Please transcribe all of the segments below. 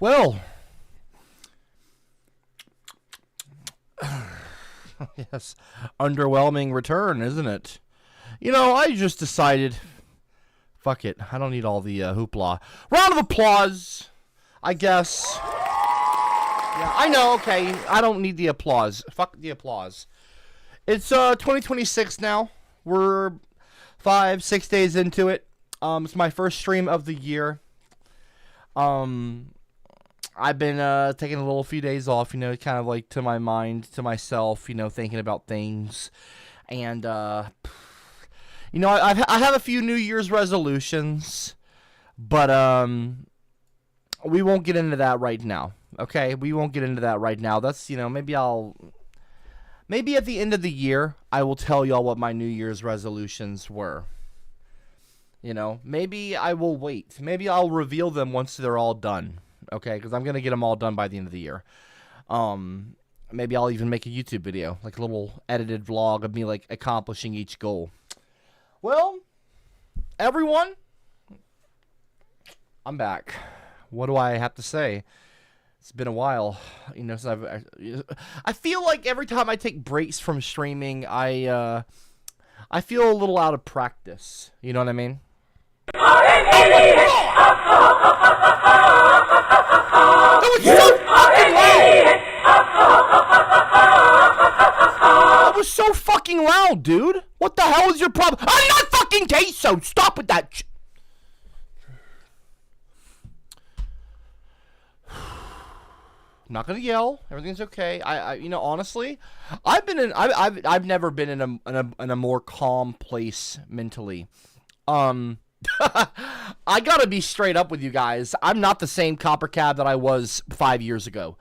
Well, yes, underwhelming return, isn't it? I just decided, fuck it. I don't need all the hoopla. Round of applause, I guess. Yeah, I know, okay. I don't need the applause. Fuck the applause. It's 2026 now. We're 5-6 days into it. It's my first stream of the year. I've been taking a little few days off, kind of like to my mind, to myself, thinking about things. And, I have a few New Year's resolutions, but we won't get into that right now. Okay, we won't get into that right now. That's, maybe at the end of the year, I will tell y'all what my New Year's resolutions were. Maybe I will wait. Maybe I'll reveal them once they're all done. Okay, because I'm going to get them all done by the end of the year. Maybe I'll even make a YouTube video, like a little edited vlog of me, like, accomplishing each goal. Well, everyone, I'm back. What do I have to say? It's been a while, since I feel like every time I take breaks from streaming, I feel a little out of practice. You know what I mean? That was so fucking loud! That was so fucking loud, dude! What the hell is your problem? I'm not fucking queso! Stop with that shit! I'm not gonna yell. Everything's okay. Honestly, I've never been in a more calm place mentally. I gotta be straight up with you guys. I'm not the same CopperCab that I was 5 years ago.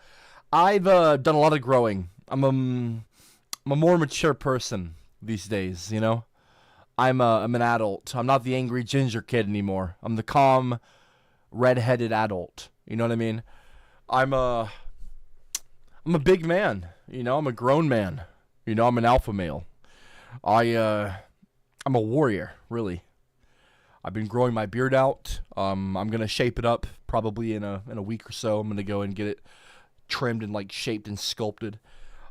I've done a lot of growing. I'm a more mature person these days. I'm an adult. I'm not the angry ginger kid anymore. I'm the calm, red-headed adult. You know what I mean? I'm a big man. I'm a grown man. I'm an alpha male. I'm a warrior, really. I've been growing my beard out. I'm gonna shape it up probably in a week or so. I'm gonna go and get it trimmed and like shaped and sculpted.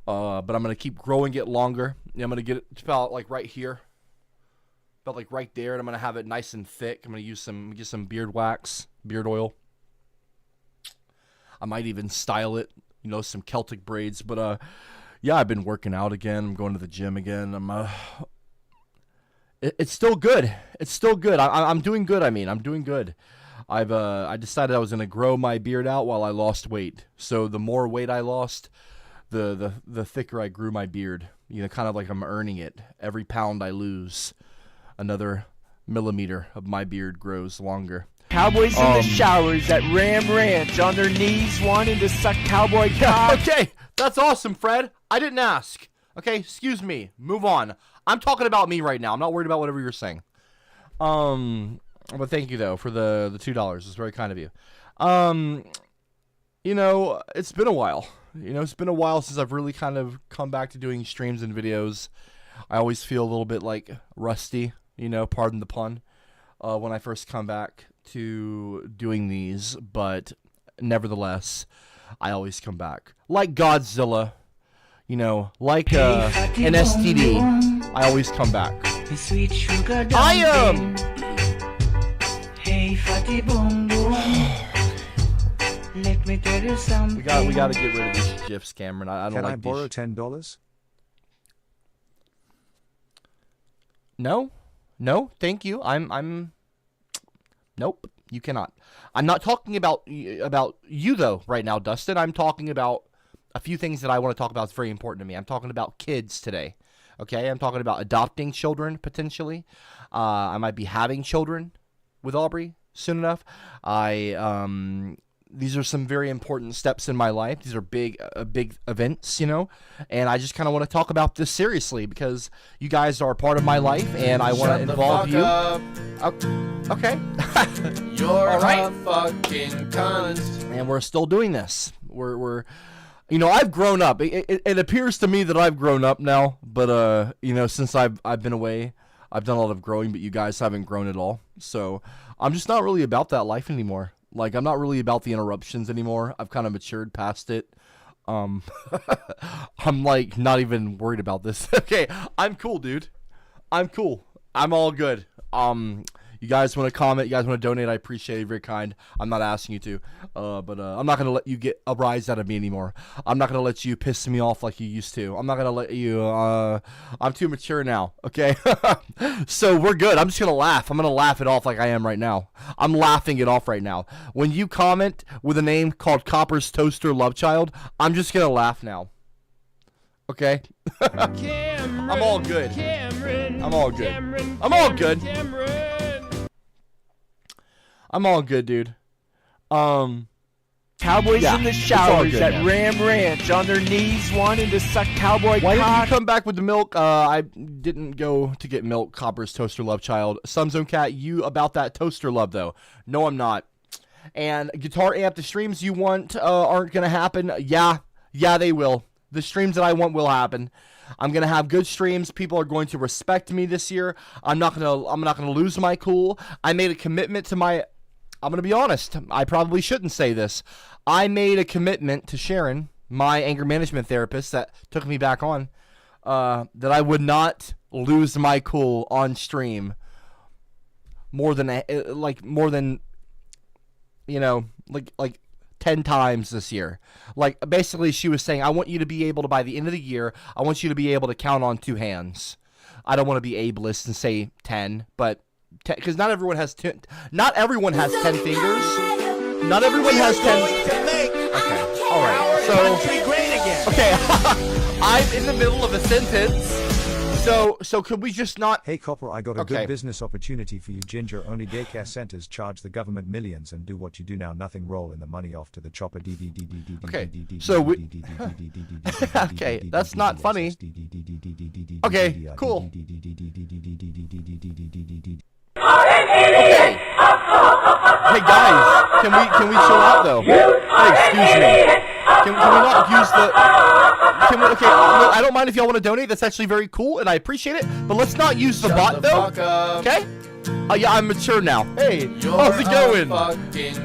But I'm gonna keep growing it longer. I'm gonna get it about like right here, about like right there, and I'm gonna have it nice and thick. I'm gonna get some beard wax, beard oil. I might even style it, some Celtic braids. But yeah, I've been working out again. I'm going to the gym again. It's still good. It's still good. I'm doing good. I'm doing good. I decided I was gonna grow my beard out while I lost weight. So the more weight I lost, the thicker I grew my beard. Kind of like I'm earning it. Every pound I lose, another millimeter of my beard grows longer. Cowboys in the showers at Ram Ranch on their knees wanting to suck cowboy cock. Okay, that's awesome, Fred. I didn't ask. Okay, excuse me. Move on. I'm talking about me right now. I'm not worried about whatever you're saying. But thank you though for the $2. It's very kind of you. It's been a while. It's been a while since I've really kind of come back to doing streams and videos. I always feel a little bit like rusty, pardon the pun, when I first come back to doing these, but nevertheless, I always come back. Like Godzilla, like an STD, I always come back. Hey, fatty boom boom. Let me tell you something. We gotta get rid of these GIFs, Cameron. I don't Can like I borrow these. $10? No, thank you. Nope, you cannot. I'm not talking about you though right now, Dustin. I'm talking about a few things that I want to talk about. It's very important to me. I'm talking about kids today. Okay, I'm talking about adopting children potentially. I might be having children with Aubrey soon enough. These are some very important steps in my life. These are big events, and I just kind of want to talk about this seriously because you guys are a part of my life, and I want to involve you. Okay. You're all right. a fucking cunt. And we're still doing this. We're I've grown up. It appears to me that I've grown up now, but since I've been away, I've done a lot of growing, but you guys haven't grown at all. So I'm just not really about that life anymore. Like, I'm not really about the interruptions anymore. I've kind of matured past it. I'm like not even worried about this. Okay, I'm cool, dude. I'm cool. I'm all good. You guys want to comment? You guys want to donate? I appreciate it. Very kind. I'm not asking you to, but I'm not gonna let you get a rise out of me anymore. I'm not gonna let you piss me off like you used to. I'm not gonna let you. I'm too mature now. Okay, so we're good. I'm just gonna laugh. I'm gonna laugh it off like I am right now. I'm laughing it off right now. When you comment with a name called Copper's Toaster Love Child, I'm just gonna laugh now. Okay. I'm all good. I'm all good. I'm all good. I'm all good, dude. Cowboys Yeah, in the it's all showers good, at man. Ram Ranch on their knees wanting to suck cowboy Why didn't you cock. come back with the milk? I didn't go to get milk, Copper's Toaster Love Child. Sunzone Cat, you about that toaster love, though. No, I'm not. And guitar amp, the streams you want aren't going to happen. Yeah, they will. The streams that I want will happen. I'm gonna have good streams. People are going to respect me this year. I'm not gonna lose my cool. I made a commitment to my. I'm gonna be honest. I probably shouldn't say this. I made a commitment to Sharon, my anger management therapist that took me back on, that I would not lose my cool on stream. More than 10 times this year. Like, basically, she was saying, I want you to be able to, by the end of the year, I want you to be able to count on 2 hands. I don't want to be ableist and say 10, but, because not everyone has 10 fingers. Not everyone has 10. Okay, alright, so, okay, I'm in the middle of a sentence. So could we just not? Hey Copper, I got a Okay. good business opportunity for you. Ginger only daycare centers charge the government millions and do what you do now, nothing. Roll in the money off to the chopper. Okay, so we. Okay, that's not funny. Okay, cool. Okay. Hey guys, can we chill out though? Hey, excuse me. Can we not use the? Can we? Okay, I don't mind if y'all want to donate. That's actually very cool, and I appreciate it. But let's not use the bot though. Okay? Yeah, I'm mature now. Hey, how's it going?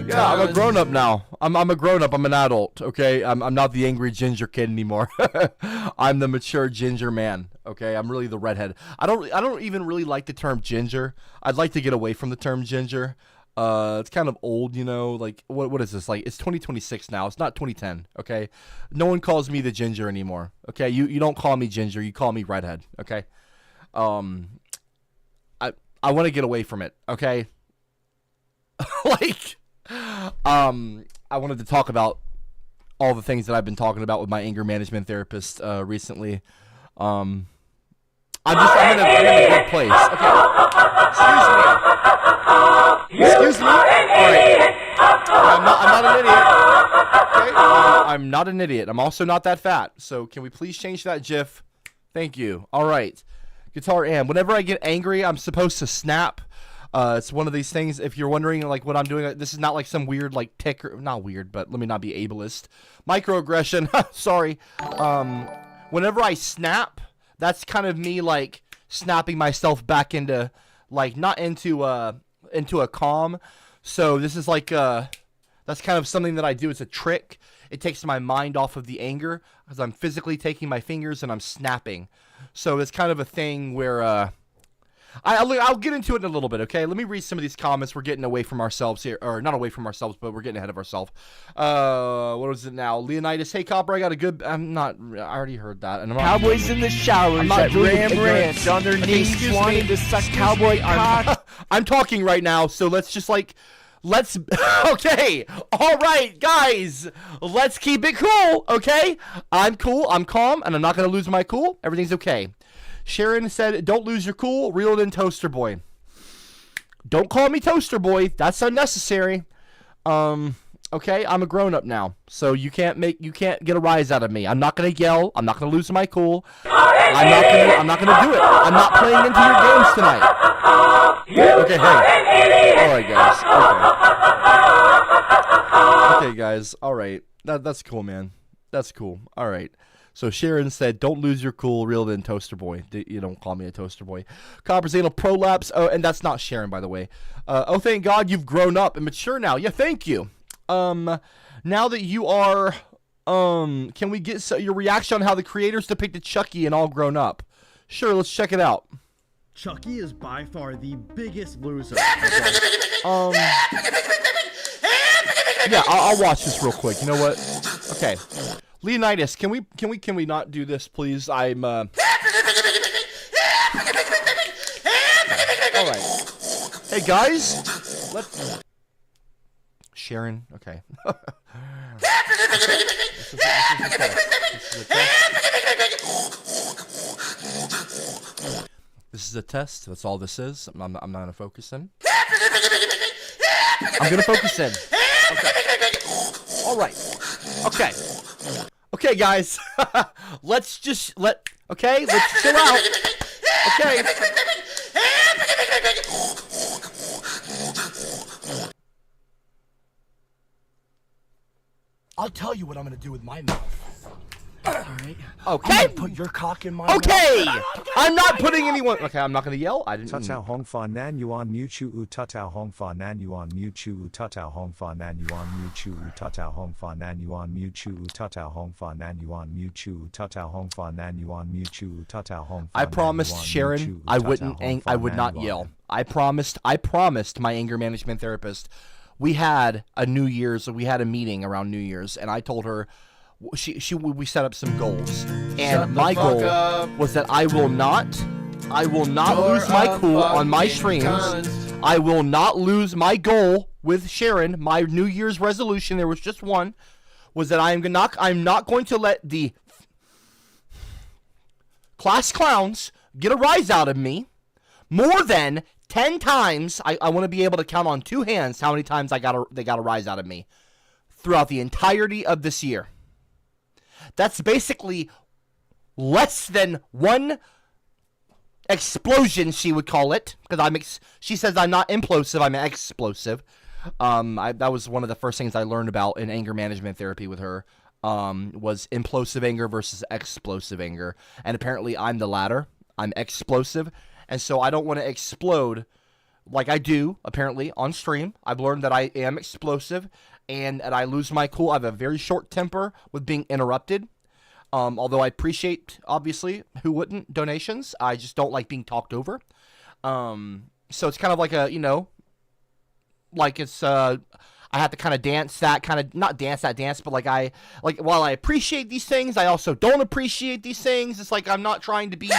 Yeah, I'm a grown up now. I'm a grown up. I'm an adult. Okay, I'm not the angry ginger kid anymore. I'm the mature ginger man. Okay, I'm really the redhead. I don't even really like the term ginger. I'd like to get away from the term ginger. It's kind of old, you know, like, what is this, like, it's 2026 now, it's not 2010, okay, no one calls me the ginger anymore, okay, you don't call me ginger, you call me redhead, okay, I want to get away from it, okay, like, I wanted to talk about all the things that I've been talking about with my anger management therapist, recently, I'm in a good place, okay, excuse me, alright, I'm not an idiot, okay, I'm not an idiot, I'm also not that fat, so can we please change that GIF, thank you, alright, guitar amp, whenever I get angry, I'm supposed to snap, it's one of these things, if you're wondering, like, what I'm doing, this is not like some weird, like, tick, or, not weird, but let me not be ableist, microaggression, sorry, whenever I snap, that's kind of me, like, snapping myself back into, like, not into a calm, so this is like, that's kind of something that I do, it's a trick, it takes my mind off of the anger, because I'm physically taking my fingers and I'm snapping, so it's kind of a thing where, I'll get into it in a little bit, okay? Let me read some of these comments. We're getting away from ourselves here. Or, not away from ourselves, but we're getting ahead of ourselves. What is it now? Leonidas, hey, Copper, I got a good... I already heard that. And I'm not Cowboys in the showers not at doing Ram it, Ranch on their Okay, knees excuse wanting me. to suck cowboy cock. I'm talking right now, so let's just, like... Let's... Okay! Alright, guys! Let's keep it cool, okay? I'm cool, I'm calm, and I'm not gonna lose my cool. Everything's okay. Sharon said, don't lose your cool, reel it in, Toaster Boy. Don't call me Toaster Boy. That's unnecessary. Okay, I'm a grown-up now. So you can't get a rise out of me. I'm not gonna yell. I'm not gonna lose my cool. I'm not gonna do it. I'm not playing into your games tonight. Okay, hey. Alright, guys. Okay, guys. Alright. That's cool, man. That's cool. Alright. So Sharon said, "Don't lose your cool, reel it in, toaster boy. You don't call me a toaster boy." Copper's anal prolapse. Oh, and that's not Sharon, by the way. Oh, thank God you've grown up and mature now. Yeah, thank you. Now that you are, can we get your reaction on how the creators depicted Chucky and all grown up? Sure, let's check it out. Chucky is by far the biggest loser. Yeah, I'll watch this real quick. You know what? Okay, Leonidas, can we not do this, please? I'm All right. Hey guys, let's. Sharon, okay. This is a test. That's all this is. I'm not gonna focus in. I'm gonna focus in. Okay. All right. Okay. Okay, guys. Let's chill out. Okay. I'll tell you what I'm gonna do with my mouth. Alright. Okay. Put your cock in my Okay. mouth. I'm not putting anyone. Okay, I'm not gonna yell. I didn't. Tutao Hong Fa Nan Yuan Mu Chu U Tutao Hong Fa Nan Yuan Mu Chu U Tutao Hong Fa Nan Yuan Mu Chu U Tutao Hong Fa Nan Yuan Mu Chu U Tutao Hong Fa Nan Yuan Mu Chu U Tutao Hong Fa Nan Yuan Mu Chu U Tutao Hong Fa. I promised Sharon I would not yell. I promised my anger management therapist. We had a meeting around New Year's, and I told her we set up some goals, and my goal was that I will not lose my cool on my streams. I will not lose my goal with Sharon. My New Year's resolution, there was just one, was that I'm not going to let the class clowns get a rise out of me more than 10 times. I want to be able to count on two hands how many times they got a rise out of me throughout the entirety of this year. That's basically less than one explosion, she would call it, because she says I'm not implosive, I'm explosive. That was one of the first things I learned about in anger management therapy with her, was implosive anger versus explosive anger, and apparently I'm the latter. I'm explosive, and so I don't want to explode like I do, apparently, on stream. I've learned that I am explosive, and I lose my cool. I have a very short temper with being interrupted. Although I appreciate, obviously, who wouldn't, donations. I just don't like being talked over. So it's kind of like I have to kind of dance that kind of, not dance that dance, but while I appreciate these things, I also don't appreciate these things. It's like I'm not trying to be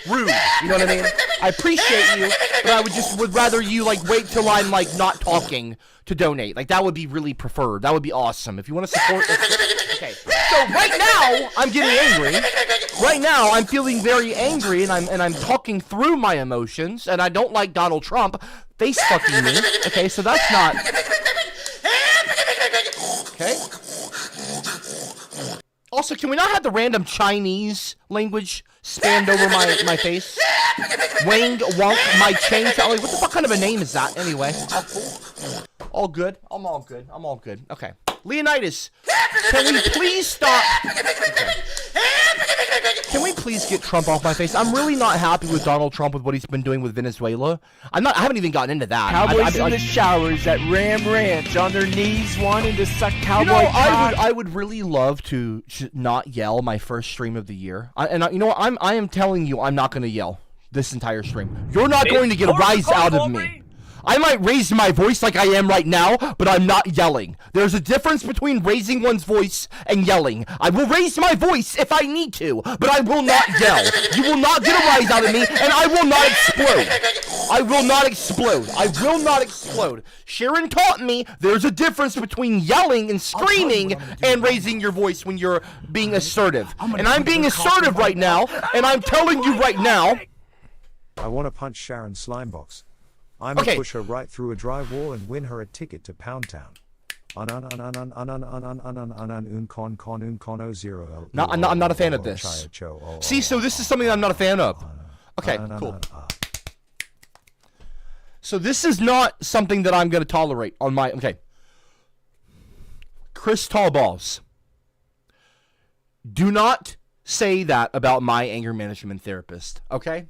rude. You know what I mean? I appreciate you, but I would rather you wait till I'm not talking to donate. That would be really preferred. That would be awesome. If you want to support. Okay. So right now I'm getting angry. Right now I'm feeling very angry, and I'm talking through my emotions, and I don't like Donald Trump face fucking me. Okay, so that's not. Okay. Also, can we not have the random Chinese language spanned over my face? Wang, wonk, my chain. What the fuck kind of a name is that anyway? Oh, cool. All good. I'm all good. I'm all good. Okay. Leonidas, can we please stop? Okay. Can we please get Trump off my face? I'm really not happy with Donald Trump with what he's been doing with Venezuela. I haven't even gotten into that. Cowboys in the showers at Ram Ranch on their knees wanting to suck cowboy cock. I would really love to not yell my first stream of the year. I am telling you, I'm not going to yell this entire stream. You're not going to get a rise out of me. I might raise my voice like I am right now, but I'm not yelling. There's a difference between raising one's voice and yelling. I will raise my voice if I need to, but I will not yell. You will not get a rise out of me, and I will not explode. I will not explode. I will not explode. Sharon taught me there's a difference between yelling and screaming and raising your voice when you're being assertive. And I'm being assertive right now, and I'm telling you right now. I want to punch Sharon Slimebox. I'm Okay. gonna push her right through a drywall and win her a ticket to Pound Town. No, I'm not a fan of this. See, so this is something I'm not a fan of. Okay, cool. So this is not something that I'm going to tolerate on my... Okay. Chris Tallballs. Do not say that about my anger management therapist, okay?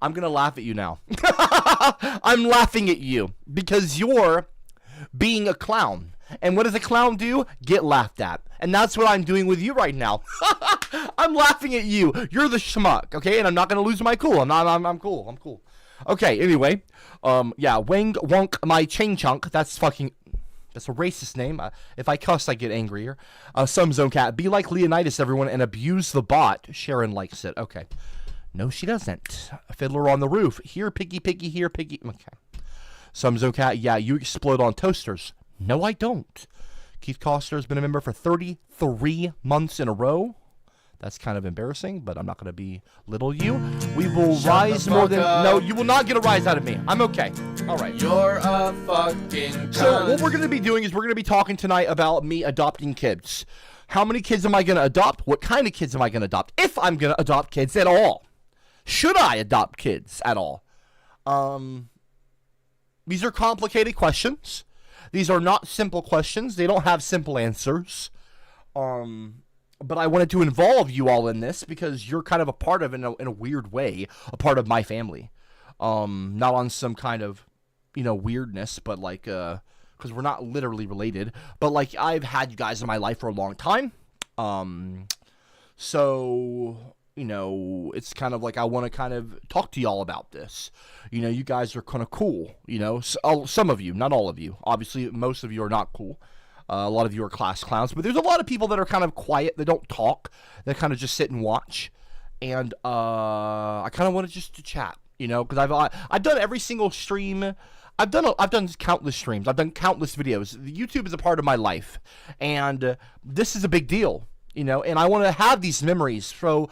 I'm going to laugh at you now. I'm laughing at you because you're being a clown. And what does a clown do? Get laughed at. And that's what I'm doing with you right now. I'm laughing at you. You're the schmuck, okay? And I'm not going to lose my cool. I'm cool. I'm cool. Okay, anyway. Yeah, Wang Wonk My Chain Chunk. That's a racist name. If I cuss, I get angrier. Some Zone Cat. Be like Leonidas, everyone, and abuse the bot. Sharon likes it. Okay. No, she doesn't. Fiddler on the Roof. Here, piggy, piggy. Here, piggy. Okay. Some Zone Cat. Yeah, you explode on toasters. No, I don't. Keith Koster's been a member for 33 months in a row. That's kind of embarrassing, but I'm not going to belittle you. We will rise more than... No, you will not get a rise out of me. I'm okay. All right. You're a fucking cunt. So what we're going to be doing is we're going to be talking tonight about me adopting kids. How many kids am I going to adopt? What kind of kids am I going to adopt? If I'm going to adopt kids at all. Should I adopt kids at all? These are complicated questions. These are not simple questions. They don't have simple answers. But I wanted to involve you all in this because you're kind of a part of, in a weird way, a part of my family. Not on some kind of, weirdness, but like, because we're not literally related. But like, I've had you guys in my life for a long time. So, it's kind of like I want to kind of talk to y'all about this. You guys are kind of cool, some of you, not all of you. Obviously, most of you are not cool. A lot of you are class clowns, but there's a lot of people that are kind of quiet. They don't talk. They kind of just sit and watch. And I kind of wanted just to chat, because I've done every single stream. I've done countless streams. I've done countless videos. YouTube is a part of my life, and this is a big deal, And I want to have these memories. So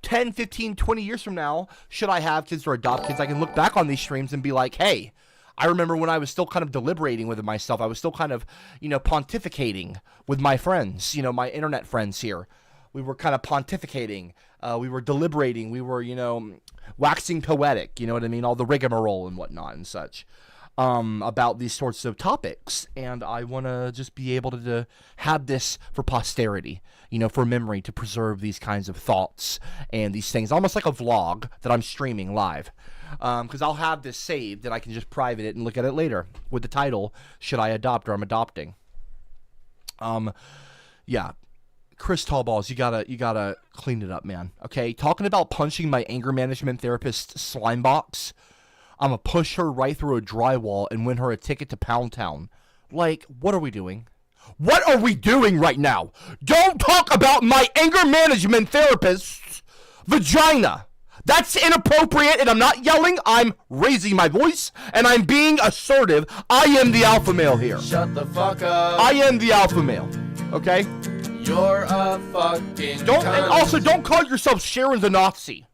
10, 15, 20 years from now, should I have kids or adopt kids, I can look back on these streams and be like, hey, I remember when I was still kind of deliberating with myself. I was still kind of, pontificating with my friends, my internet friends here. We were kind of pontificating. We were deliberating. We were, waxing poetic, you know what I mean? All the rigmarole and whatnot and such about these sorts of topics. And I want to just be able to have this for posterity, for memory, to preserve these kinds of thoughts and these things. Almost like a vlog that I'm streaming live. Because I'll have this saved and I can just private it and look at it later with the title, Should I Adopt or I'm Adopting? Yeah. Chris Tallballs, you gotta clean it up, man. Okay? Talking about punching my anger management therapist slime box, I'm gonna push her right through a drywall and win her a ticket to Pound Town. Like, what are we doing? What are we doing right now? Don't talk about my anger management therapist's vagina. That's inappropriate, and I'm not yelling. I'm raising my voice, and I'm being assertive. I am the alpha male here. Shut the fuck up. I am the alpha male, okay? You're a fucking cunt. And also, don't call yourself Sharon the Nazi.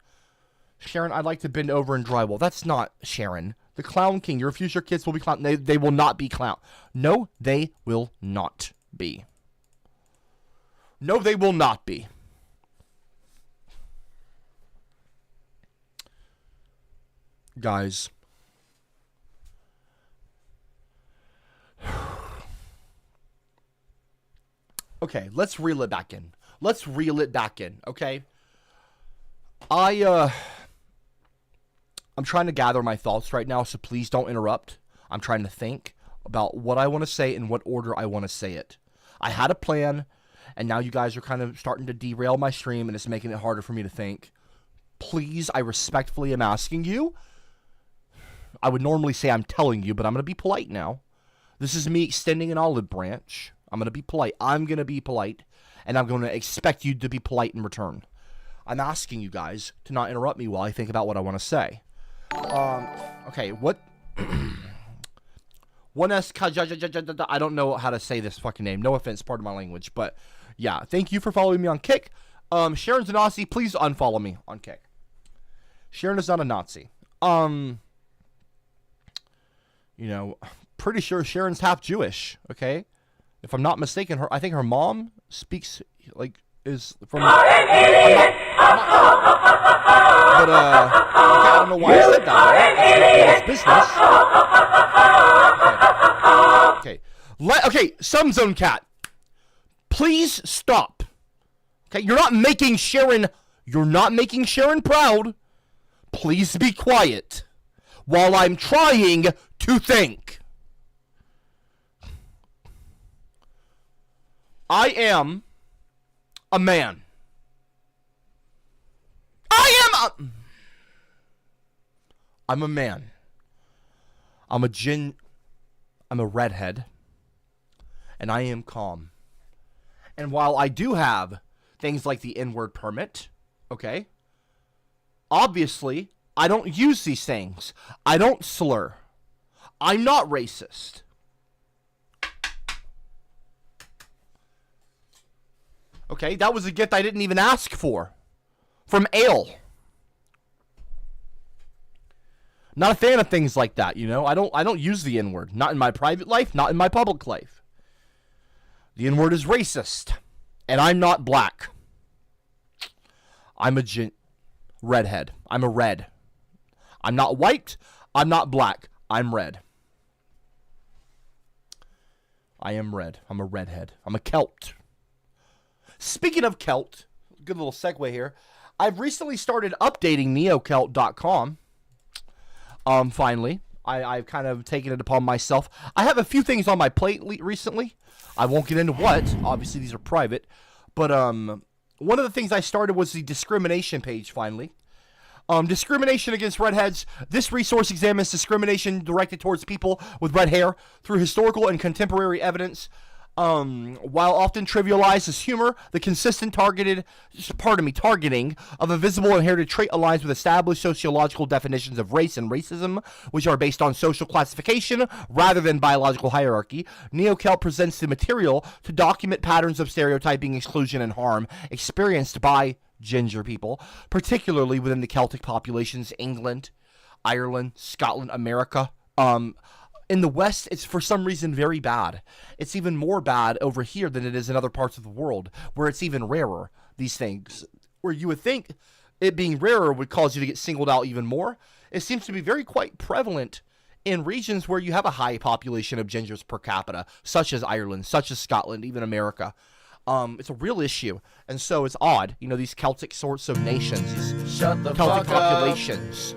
Sharon, I'd like to bend over and drywall. That's not Sharon. The Clown King. Your future kids will be clown. They will not be clown. No, they will not be. No, they will not be. Guys, okay, let's reel it back in. Okay? I'm trying to gather my thoughts right now, so please don't interrupt. I'm trying to think about what I want to say and what order I want to say it. I had a plan, and now you guys are kind of starting to derail my stream, and it's making it harder for me to think. Please, I respectfully am asking you. I would normally say I'm telling you, but I'm going to be polite now. This is me extending an olive branch. I'm going to be polite. And I'm going to expect you to be polite in return. I'm asking you guys to not interrupt me while I think about what I want to say. Okay, what? I don't know how to say this fucking name. No offense, pardon my language. But, yeah, thank you for following me on Kick. Sharon's a Nazi. Please unfollow me on Kick. Sharon is not a Nazi. Pretty sure Sharon's half Jewish, okay? If I'm not mistaken, I think her mom speaks, is from... okay, I don't know why I said that, it's business. Okay, Some Zone Cat, please stop, Okay, you're not making Sharon proud. Please be quiet while I'm trying to think. I am a man. I'm a man. I'm a redhead. And I am calm. And while I do have things like the N-word permit, okay, obviously, I don't use these things. I don't slur. I'm not racist. Okay, that was a gift I didn't even ask for. From Ale. Not a fan of things like that, you know? I don't use the N-word. Not in my private life, not in my public life. The N-word is racist. And I'm not black. I'm a redhead. I'm a red. I'm not white. I'm not black. I'm red. I am red. I'm a redhead. I'm a Celt. Speaking of Celt, good little segue here. I've recently started updating neocelt.com. Finally. I've kind of taken it upon myself. I have a few things on my plate recently. I won't get into what. Obviously, these are private. But one of the things I started was the discrimination page, finally. Discrimination against redheads. This resource examines discrimination directed towards people with red hair through historical and contemporary evidence. While often trivialized as humor, the consistent targeting of a visible inherited trait aligns with established sociological definitions of race and racism, which are based on social classification rather than biological hierarchy. NeoCelt presents the material to document patterns of stereotyping, exclusion, and harm experienced by ginger people, particularly within the Celtic populations, England, Ireland, Scotland, America. In the West, it's for some reason very bad. It's even more bad over here than it is in other parts of the world, where it's even rarer, these things. Where you would think it being rarer would cause you to get singled out even more. It seems to be very quite prevalent in regions where you have a high population of gingers per capita, such as Ireland, such as Scotland, even America. It's a real issue, and so it's odd, you know, these Celtic sorts of nations, these Celtic populations.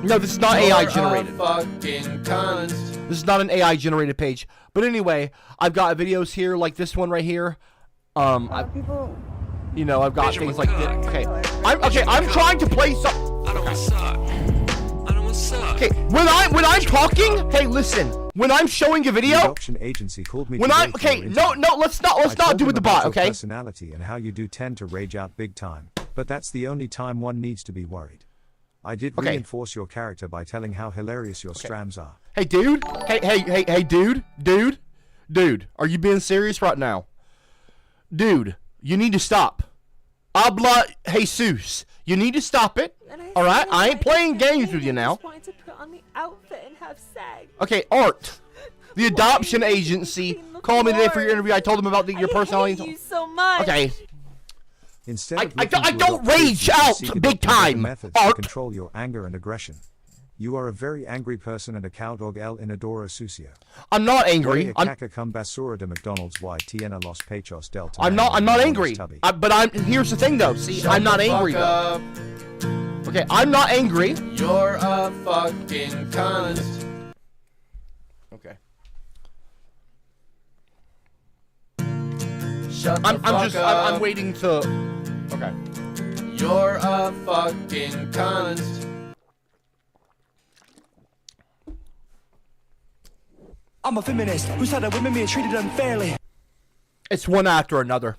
No, this is not AI generated. This is not an AI generated page. But anyway, I've got videos here like this one right here. I've got things like this. Okay, I'm trying to play some. I don't want to suck. Okay, when I'm talking, hey, listen. When I'm showing a video, adoption agency called me let's not do with the bot, okay? Personality and how you do tend to rage out big time, but that's the only time one needs to be worried. I did reinforce your character by telling how hilarious your strams are. Hey, dude. Hey, dude. Are you being serious right now? Dude, you need to stop. Habla Jesus. You need to stop it. All right? I ain't playing games with you now. Okay, Art. The adoption agency called me today for your interview. I told them about your personality. I hate you so much. Okay. Instead I don't rage out big time, methods Art. to control your anger and aggression. You are a very angry person and a cowdog el inadora sucio. I'm not angry. I'm not angry. But here's the thing though. See, I'm not angry though. Okay, I'm not angry. You're a fucking cunt. Okay. I'm waiting to. Okay. You're a fucking cunt. I'm a feminist who said that women being treated unfairly. It's one after another.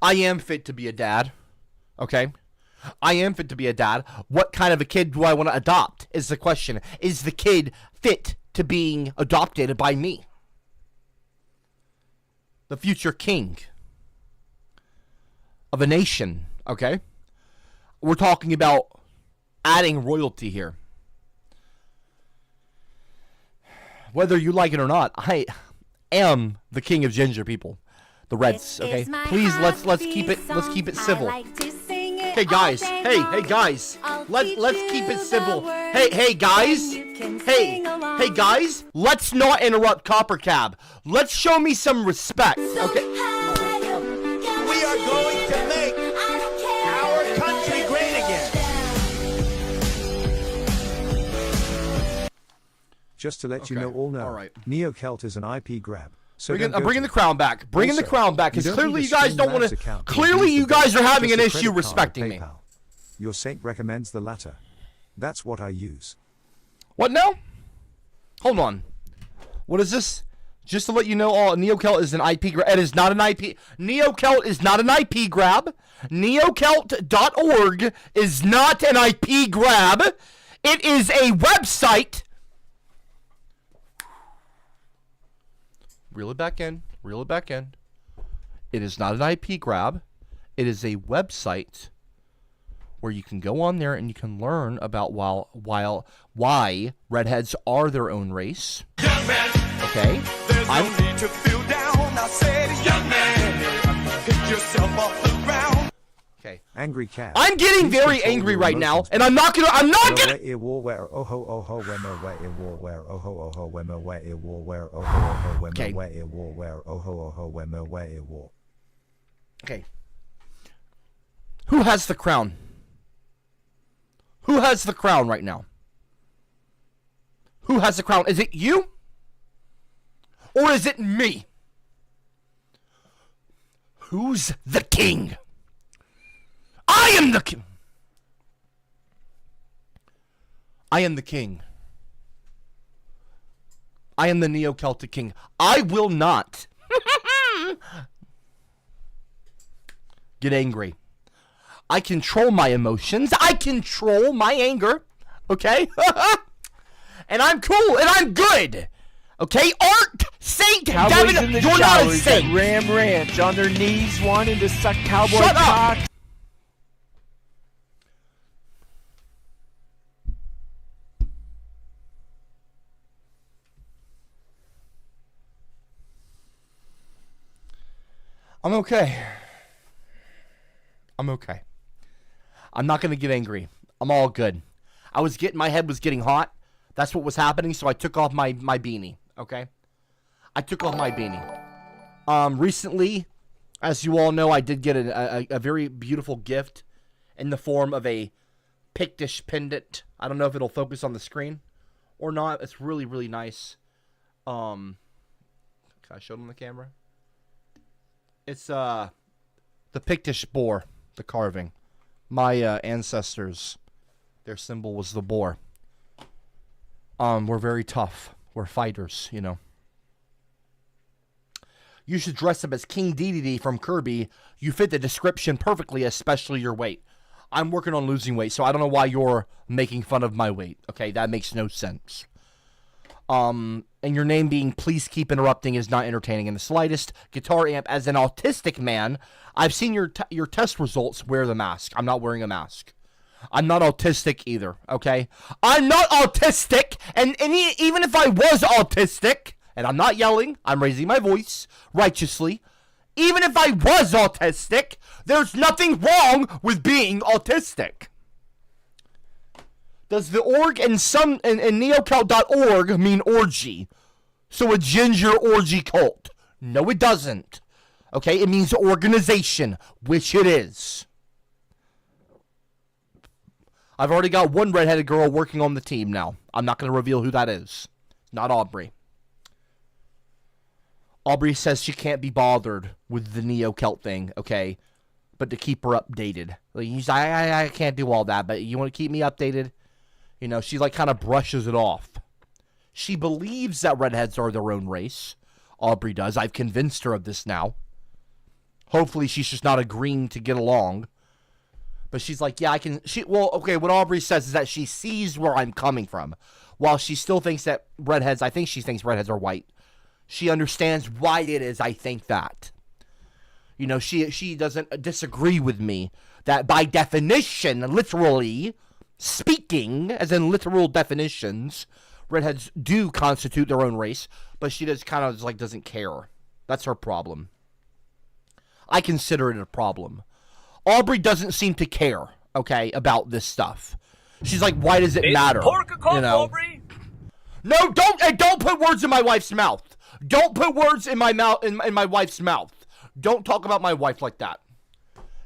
I am fit to be a dad. Okay? I am fit to be a dad. What kind of a kid do I want to adopt is the question. Is the kid fit to being adopted by me? The future king of a nation, okay? We're talking about adding royalty here. Whether you like it or not, I am the king of ginger people. The Reds, okay? Please let's keep it civil. I like to sing it Hey guys, hey guys, let's keep it simple. Hey guys, hey guys, let's not interrupt CopperCab. Let's show me some respect, okay? We are going to make our country great again. Just to let you Okay, know all now, alright. Neo-Celt is an IP grab. So I'm bringing the crown back. Bringing the Also, crown back, you because don't clearly need you a guys don't want Streamlabs to. account to Clearly use you the guys are having just an a issue credit card or respecting me. PayPal. Your saint recommends the latter. That's what I use. What now? Hold on. What is this? Just to let you know, all Neo-Celt is an IP grab. It is not an IP. Neo-Celt is not an IP grab. Neocelt.org is not an IP grab. It is a website. Reel it back in. Reel it back in. It is not an IP grab. It is a website where you can go on there and you can learn about why redheads are their own race. Okay? There's no need to feel down. I said, young man, pick yourself off the ground. Okay. Angry cat. I'm getting Please very control angry your right now, emotions. and I'm not gonna. Where war where oh ho when where war where oh ho when where war where oh ho when Okay. where war where oh ho when where war. Okay. Who has the crown? Who has the crown right now? Who has the crown? Is it you? Or is it me? Who's the king? I am the king. I am the king. I am the Neo-Celtic king. I will not get angry. I control my emotions. I control my anger. Okay? And I'm cool and I'm good. Okay? Art, Saint, Cowboys Devin, in the you're not a showers at saint. Ram Ranch on their knees wanting to suck cowboy Shut up. cock. I'm okay. I'm okay. I'm not gonna get angry. I'm all good. My head was getting hot. That's what was happening, so I took off my beanie, okay? I took off my beanie. Recently, as you all know, I did get a very beautiful gift in the form of a Pictish pendant. I don't know if it'll focus on the screen or not. It's really, really nice. Can I show them the camera? It's the Pictish boar, the carving. My ancestors, their symbol was the boar. We're very tough. We're fighters, you know. You should dress up as King Dedede from Kirby. You fit the description perfectly, especially your weight. I'm working on losing weight, so I don't know why you're making fun of my weight. Okay, that makes no sense. And your name being Please Keep Interrupting is not entertaining in the slightest. Guitar amp, as an autistic man, I've seen your test results. Wear the mask. I'm not wearing a mask. I'm not autistic either, okay? I'm not autistic, and even if I was autistic, and I'm not yelling, I'm raising my voice righteously. Even if I was autistic, there's nothing wrong with being autistic. Does the org in neocelt.org mean orgy? So a ginger orgy cult? No, it doesn't. Okay, it means organization, which it is. I've already got one redheaded girl working on the team now. I'm not going to reveal who that is. Not Aubrey. Aubrey says she can't be bothered with the Neo-Celt thing, okay? But to keep her updated. Like, I can't do all that, but you want to keep me updated? You know, she like kind of brushes it off. She believes that redheads are their own race. Aubrey does. I've convinced her of this now. Hopefully she's just not agreeing to get along. But she's like, yeah, I can... Well, okay, what Aubrey says is that she sees where I'm coming from. While she still thinks that redheads... I think she thinks redheads are white. She understands why it is I think that. You know, she doesn't disagree with me. That by definition, literally speaking, as in literal definitions, redheads do constitute their own race. But she just kind of like doesn't care. That's her problem. I consider it a problem. Aubrey doesn't seem to care, okay, about this stuff. She's like, why does it matter? You know? Aubrey. No, don't put words in my wife's mouth. Don't put words in my mouth in my wife's mouth. Don't talk about my wife like that.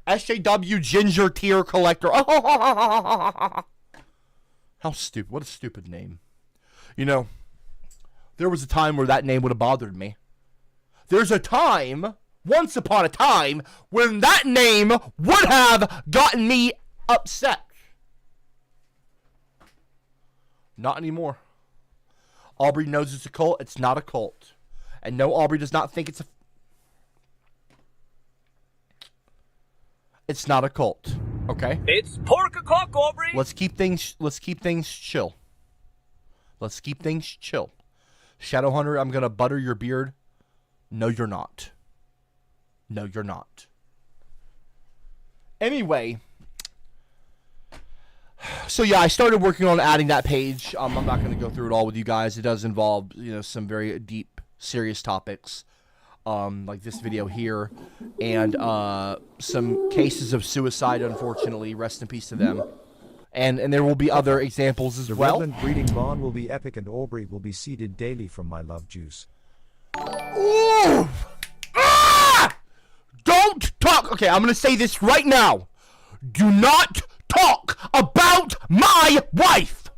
SJW Ginger Tear Collector. How stupid. What a stupid name. You know, there was a time where that name would have bothered me. There's a time, once upon a time, when that name would have gotten me upset. Not anymore. Aubrey knows it's a cult. It's not a cult. And no, Aubrey does not think it's a... It's not a cult. Okay? It's pork o'clock, Aubrey. Let's keep things chill. Let's keep things chill. Shadowhunter, I'm gonna butter your beard. No, you're not. No, you're not. Anyway, so yeah, I started working on adding that page. I'm not going to go through it all with you guys. It does involve, you know, some very deep, serious topics, like this video here, and some cases of suicide. Unfortunately, rest in peace to them. And there will be other examples as The well. Redland breeding barn will be epic, and Aubrey will be seeded daily from my love juice. Ooh! Ah! Don't talk. Okay, I'm going to say this right now. Do not talk about my wife.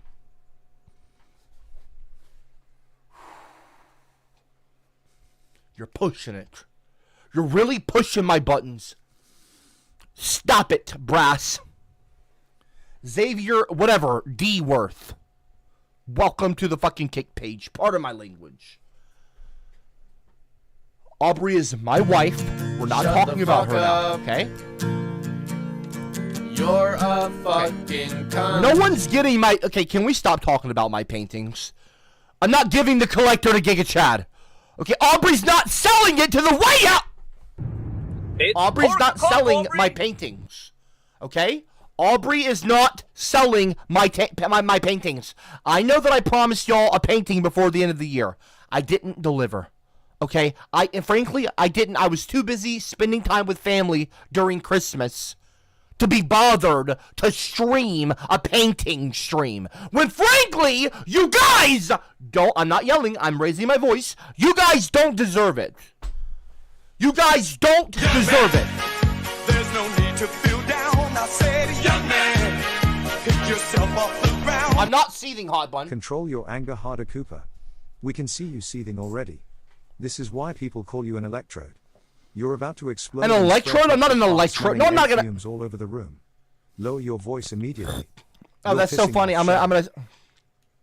You're pushing it. You're really pushing my buttons. Stop it, brass. Xavier, whatever, D Worth. Welcome to the fucking kick page. Pardon my language. Aubrey is my wife. We're not Shut talking the about fuck her now, up. okay? You're a fucking cunt. No one's getting my... Okay, can we stop talking about my paintings? I'm not giving the collector to Giga Chad. Okay, Aubrey's not selling it to the way up! Aubrey's not selling my paintings. Okay? Aubrey is not selling my paintings. I know that I promised y'all a painting before the end of the year. I didn't deliver. Okay? And frankly, I didn't. I was too busy spending time with family during Christmas to be bothered to stream a painting stream. When frankly, you guys don't... I'm not yelling. I'm raising my voice. You guys don't deserve it. You guys don't deserve it. There's no need to feel down. I said, young man, pick yourself off the ground. I'm not seething, Hot Bun. Control your anger harder, Cooper. We can see you seething already. This is why people call you an electrode. You're about to explode. An and electrode? spread I'm not an like electrode. smelling No, I'm not egg gonna... fumes all over the room. Lower your voice immediately. Oh, that's so funny. I'm gonna...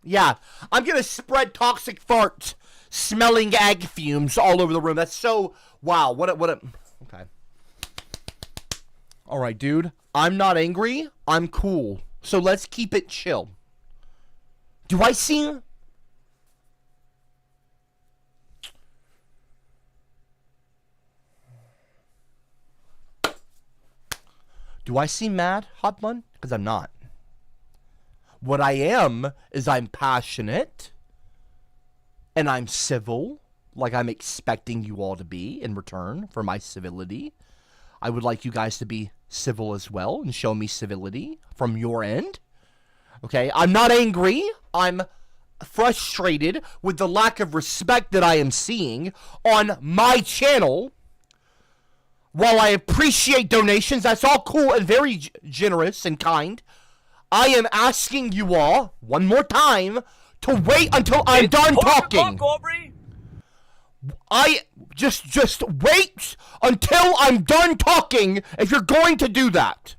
Yeah. I'm gonna spread toxic farts smelling egg fumes all over the room. That's so... Wow. What a... Okay. Alright, dude. I'm not angry. I'm cool. So let's keep it chill. Do I see... Do I seem mad, Hot Bun? Because I'm not. What I am is I'm passionate and I'm civil, like I'm expecting you all to be in return for my civility. I would like you guys to be civil as well and show me civility from your end. Okay, I'm not angry. I'm frustrated with the lack of respect that I am seeing on my channel. While I appreciate donations, that's all cool and very generous and kind, I am asking you all, one more time, to wait until I'm done talking. I just wait until I'm done talking if you're going to do that.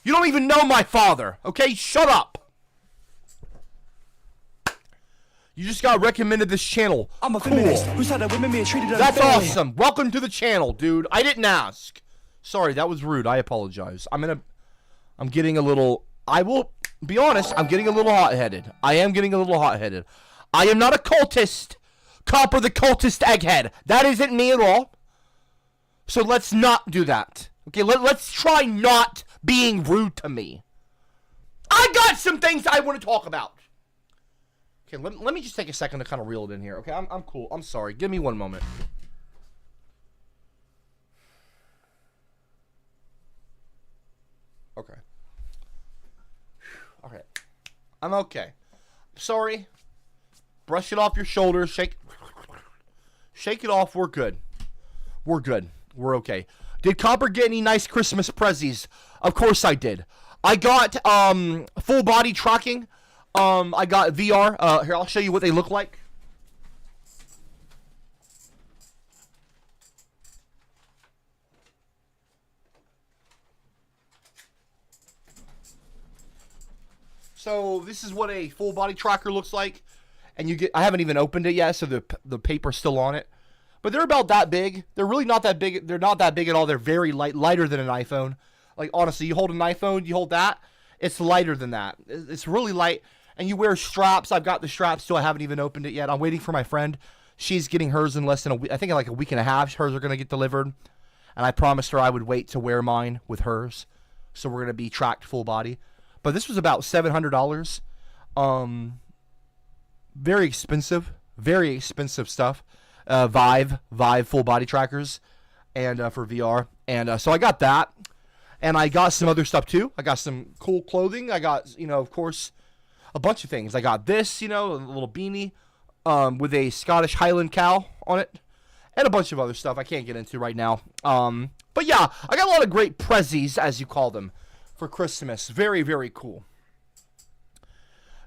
You don't even know my father, okay? Shut up. You just got recommended this channel. I'm a Cool. feminist who's had a women being treated That's unfairly. awesome. Welcome to the channel, dude. I didn't ask. Sorry, that was rude. I apologize. I'm getting a little... I will be honest, I'm getting a little hot-headed. I am getting a little hot-headed. I am not a cultist. Copper the cultist egghead. That isn't me at all. So let's not do that. Okay, let's try not being rude to me. I got some things I want to talk about. Okay, let me just take a second to kind of reel it in here. Okay, I'm cool. I'm sorry. Give me one moment. I'm okay. Sorry. Brush it off your shoulders. Shake it off. We're good. We're good. We're okay. Did Copper get any nice Christmas prezzies? Of course I did. I got full body tracking. I got VR. Here, I'll show you what they look like. So this is what a full body tracker looks like, and you get. I haven't even opened it yet, so the paper's still on it. But they're about that big. They're really not that big. They're not that big at all. They're very light, lighter than an iPhone. Like honestly, you hold an iPhone, you hold that, it's lighter than that. It's really light, and you wear straps. I've got the straps still. I haven't even opened it yet. I'm waiting for my friend. She's getting hers in less than a week. I think in like a week and a half, hers are gonna get delivered, and I promised her I would wait to wear mine with hers. So we're gonna be tracked full body. But this was about $700. Very expensive stuff. Vive full body trackers, and for VR, and so I got that, and I got some other stuff too. I got some cool clothing. I got, of course, a bunch of things. I got this, a little beanie, with a Scottish Highland cow on it, and a bunch of other stuff I can't get into right now. But yeah, I got a lot of great prezzies, as you call them, for Christmas. Very, very cool.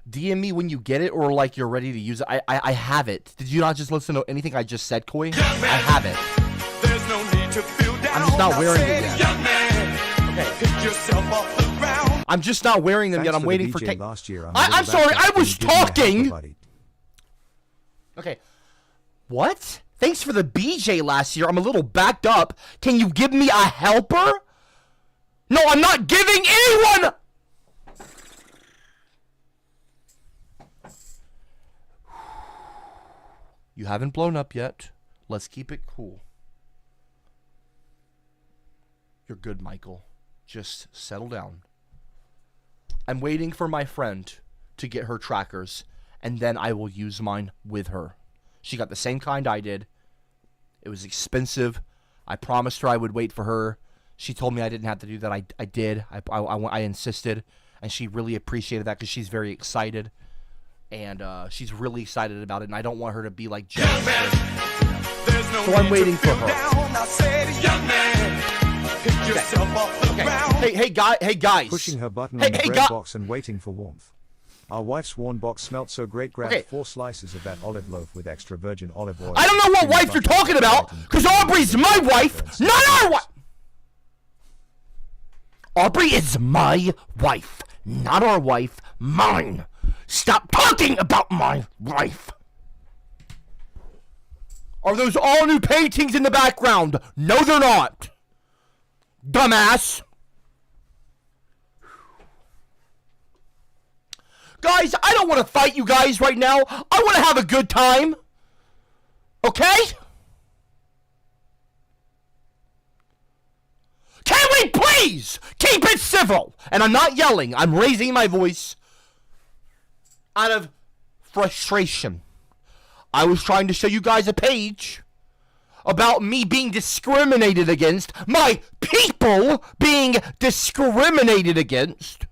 DM me when you get it, or like you're ready to use it. I have it. Did you not just listen to anything I just said, Koi? I have it. There's no need to feel down. I'm just not wearing it yet. Young man, Okay. pick yourself off the ground. I'm just not wearing them yet. I'm waiting for. last year. I'm sorry. I was talking. Okay. What? Thanks for the BJ last year. I'm a little backed up. Can you give me a helper? No, I'm not giving anyone. You haven't blown up yet. Let's keep it cool. You're good, Michael. Just settle down. I'm waiting for my friend to get her trackers, and then I will use mine with her. She got the same kind I did. It was expensive. I promised her I would wait for her. She told me I didn't have to do that. I did. I insisted, and she really appreciated that because she's very excited. And she's really excited about it, and I don't want her to be like jealous. So I'm waiting for her. Okay. Hey guys. Pushing her button Hey, on the hey, bread box and waiting for warmth. Our wife's worn box smelt so great. Grabbed Okay. 4 slices of that olive loaf with extra virgin olive oil. I don't know what wife you're talking about, because Aubrey's my wife, not our wife. Aubrey is my wife, not our wife, mine. Stop talking about my wife. Are those all new paintings in the background? No, they're not. Dumbass. Guys, I don't want to fight you guys right now. I want to have a good time. Okay? Can we please keep it civil? And I'm not yelling. I'm raising my voice out of frustration. I was trying to show you guys a page about me being discriminated against, my people being discriminated against.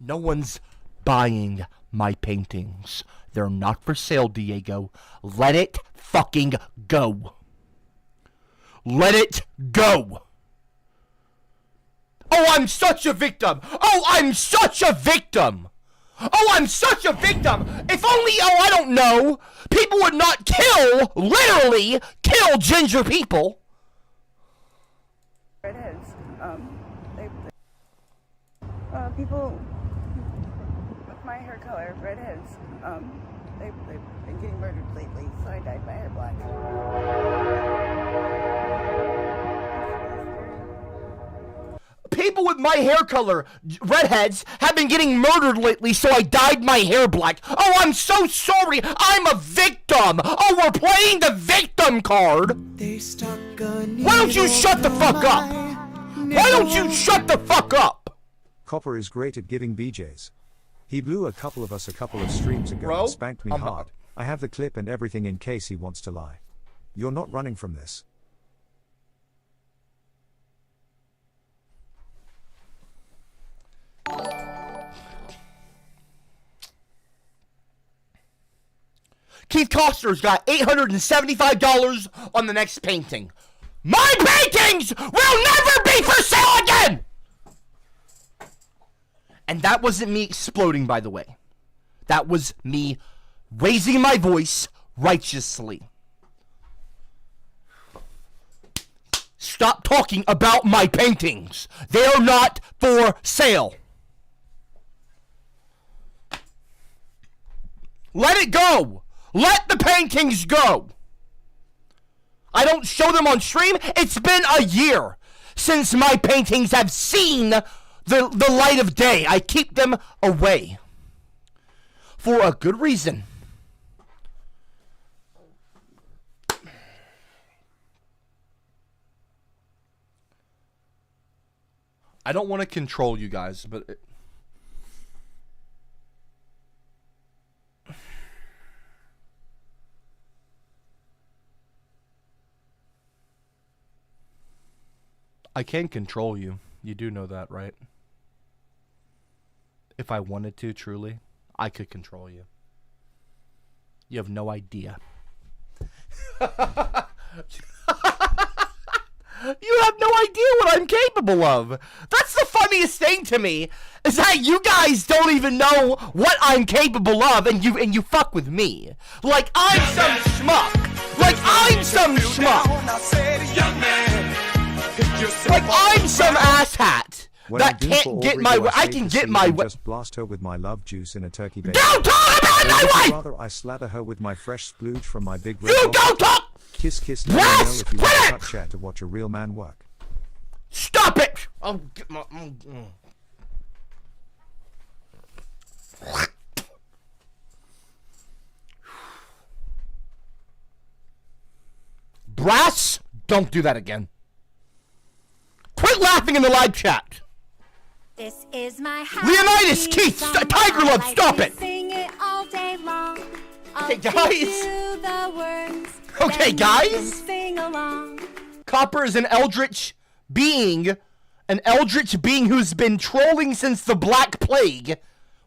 No one's buying my paintings. They're not for sale, Diego. Let it fucking go. Let it go. Oh, I'm such a victim. Oh, I'm such a victim. Oh, I'm such a victim. If only, I don't know, people would not literally kill ginger people. Redheads, people with my hair color, redheads, they've been getting murdered lately, so I dyed my hair black. People with my hair color, redheads, have been getting murdered lately, so I dyed my hair black. Oh, I'm so sorry. I'm a victim. Oh, we're playing the victim card. Why don't you shut the fuck up? Why don't you shut the fuck up? Copper is great at giving BJs. He blew a couple of us a couple of streams ago Bro, and spanked me I'm hard. not. I have the clip and everything in case he wants to lie. You're not running from this. Keith Costner's got $875 on the next painting. My paintings will never be for sale again! And that wasn't me exploding, by the way. That was me raising my voice righteously. Stop talking about my paintings. They are not for sale. Let it go. Let the paintings go. I don't show them on stream. It's been a year since my paintings have seen the light of day. I keep them away for a good reason. I don't want to control you guys, but I can control you. You do know that, right? If I wanted to, truly, I could control you. You have no idea. You have no idea what I'm capable of. That's the funniest thing to me, is that you guys don't even know what I'm capable of, and you fuck with me. Like I'm some schmuck. Like I'm some schmuck. Like I'm some asshat that can't get my way. I can get my way. Just blast her with my love juice in a turkey bacon. Don't talk about my wife! Rather, I slather her with my fresh splooge from my big red. You don't talk! Kiss, kiss, let me know if you want to chat to watch a real man work. Stop it! I'll get my... Brass, don't do that again. Quit laughing in the live chat. This is my Leonidas, Keith, Tiger Love, stop it! Sing it all day long. Okay, guys. Okay, guys. Sing along. Copper is an eldritch being who's been trolling since the Black Plague,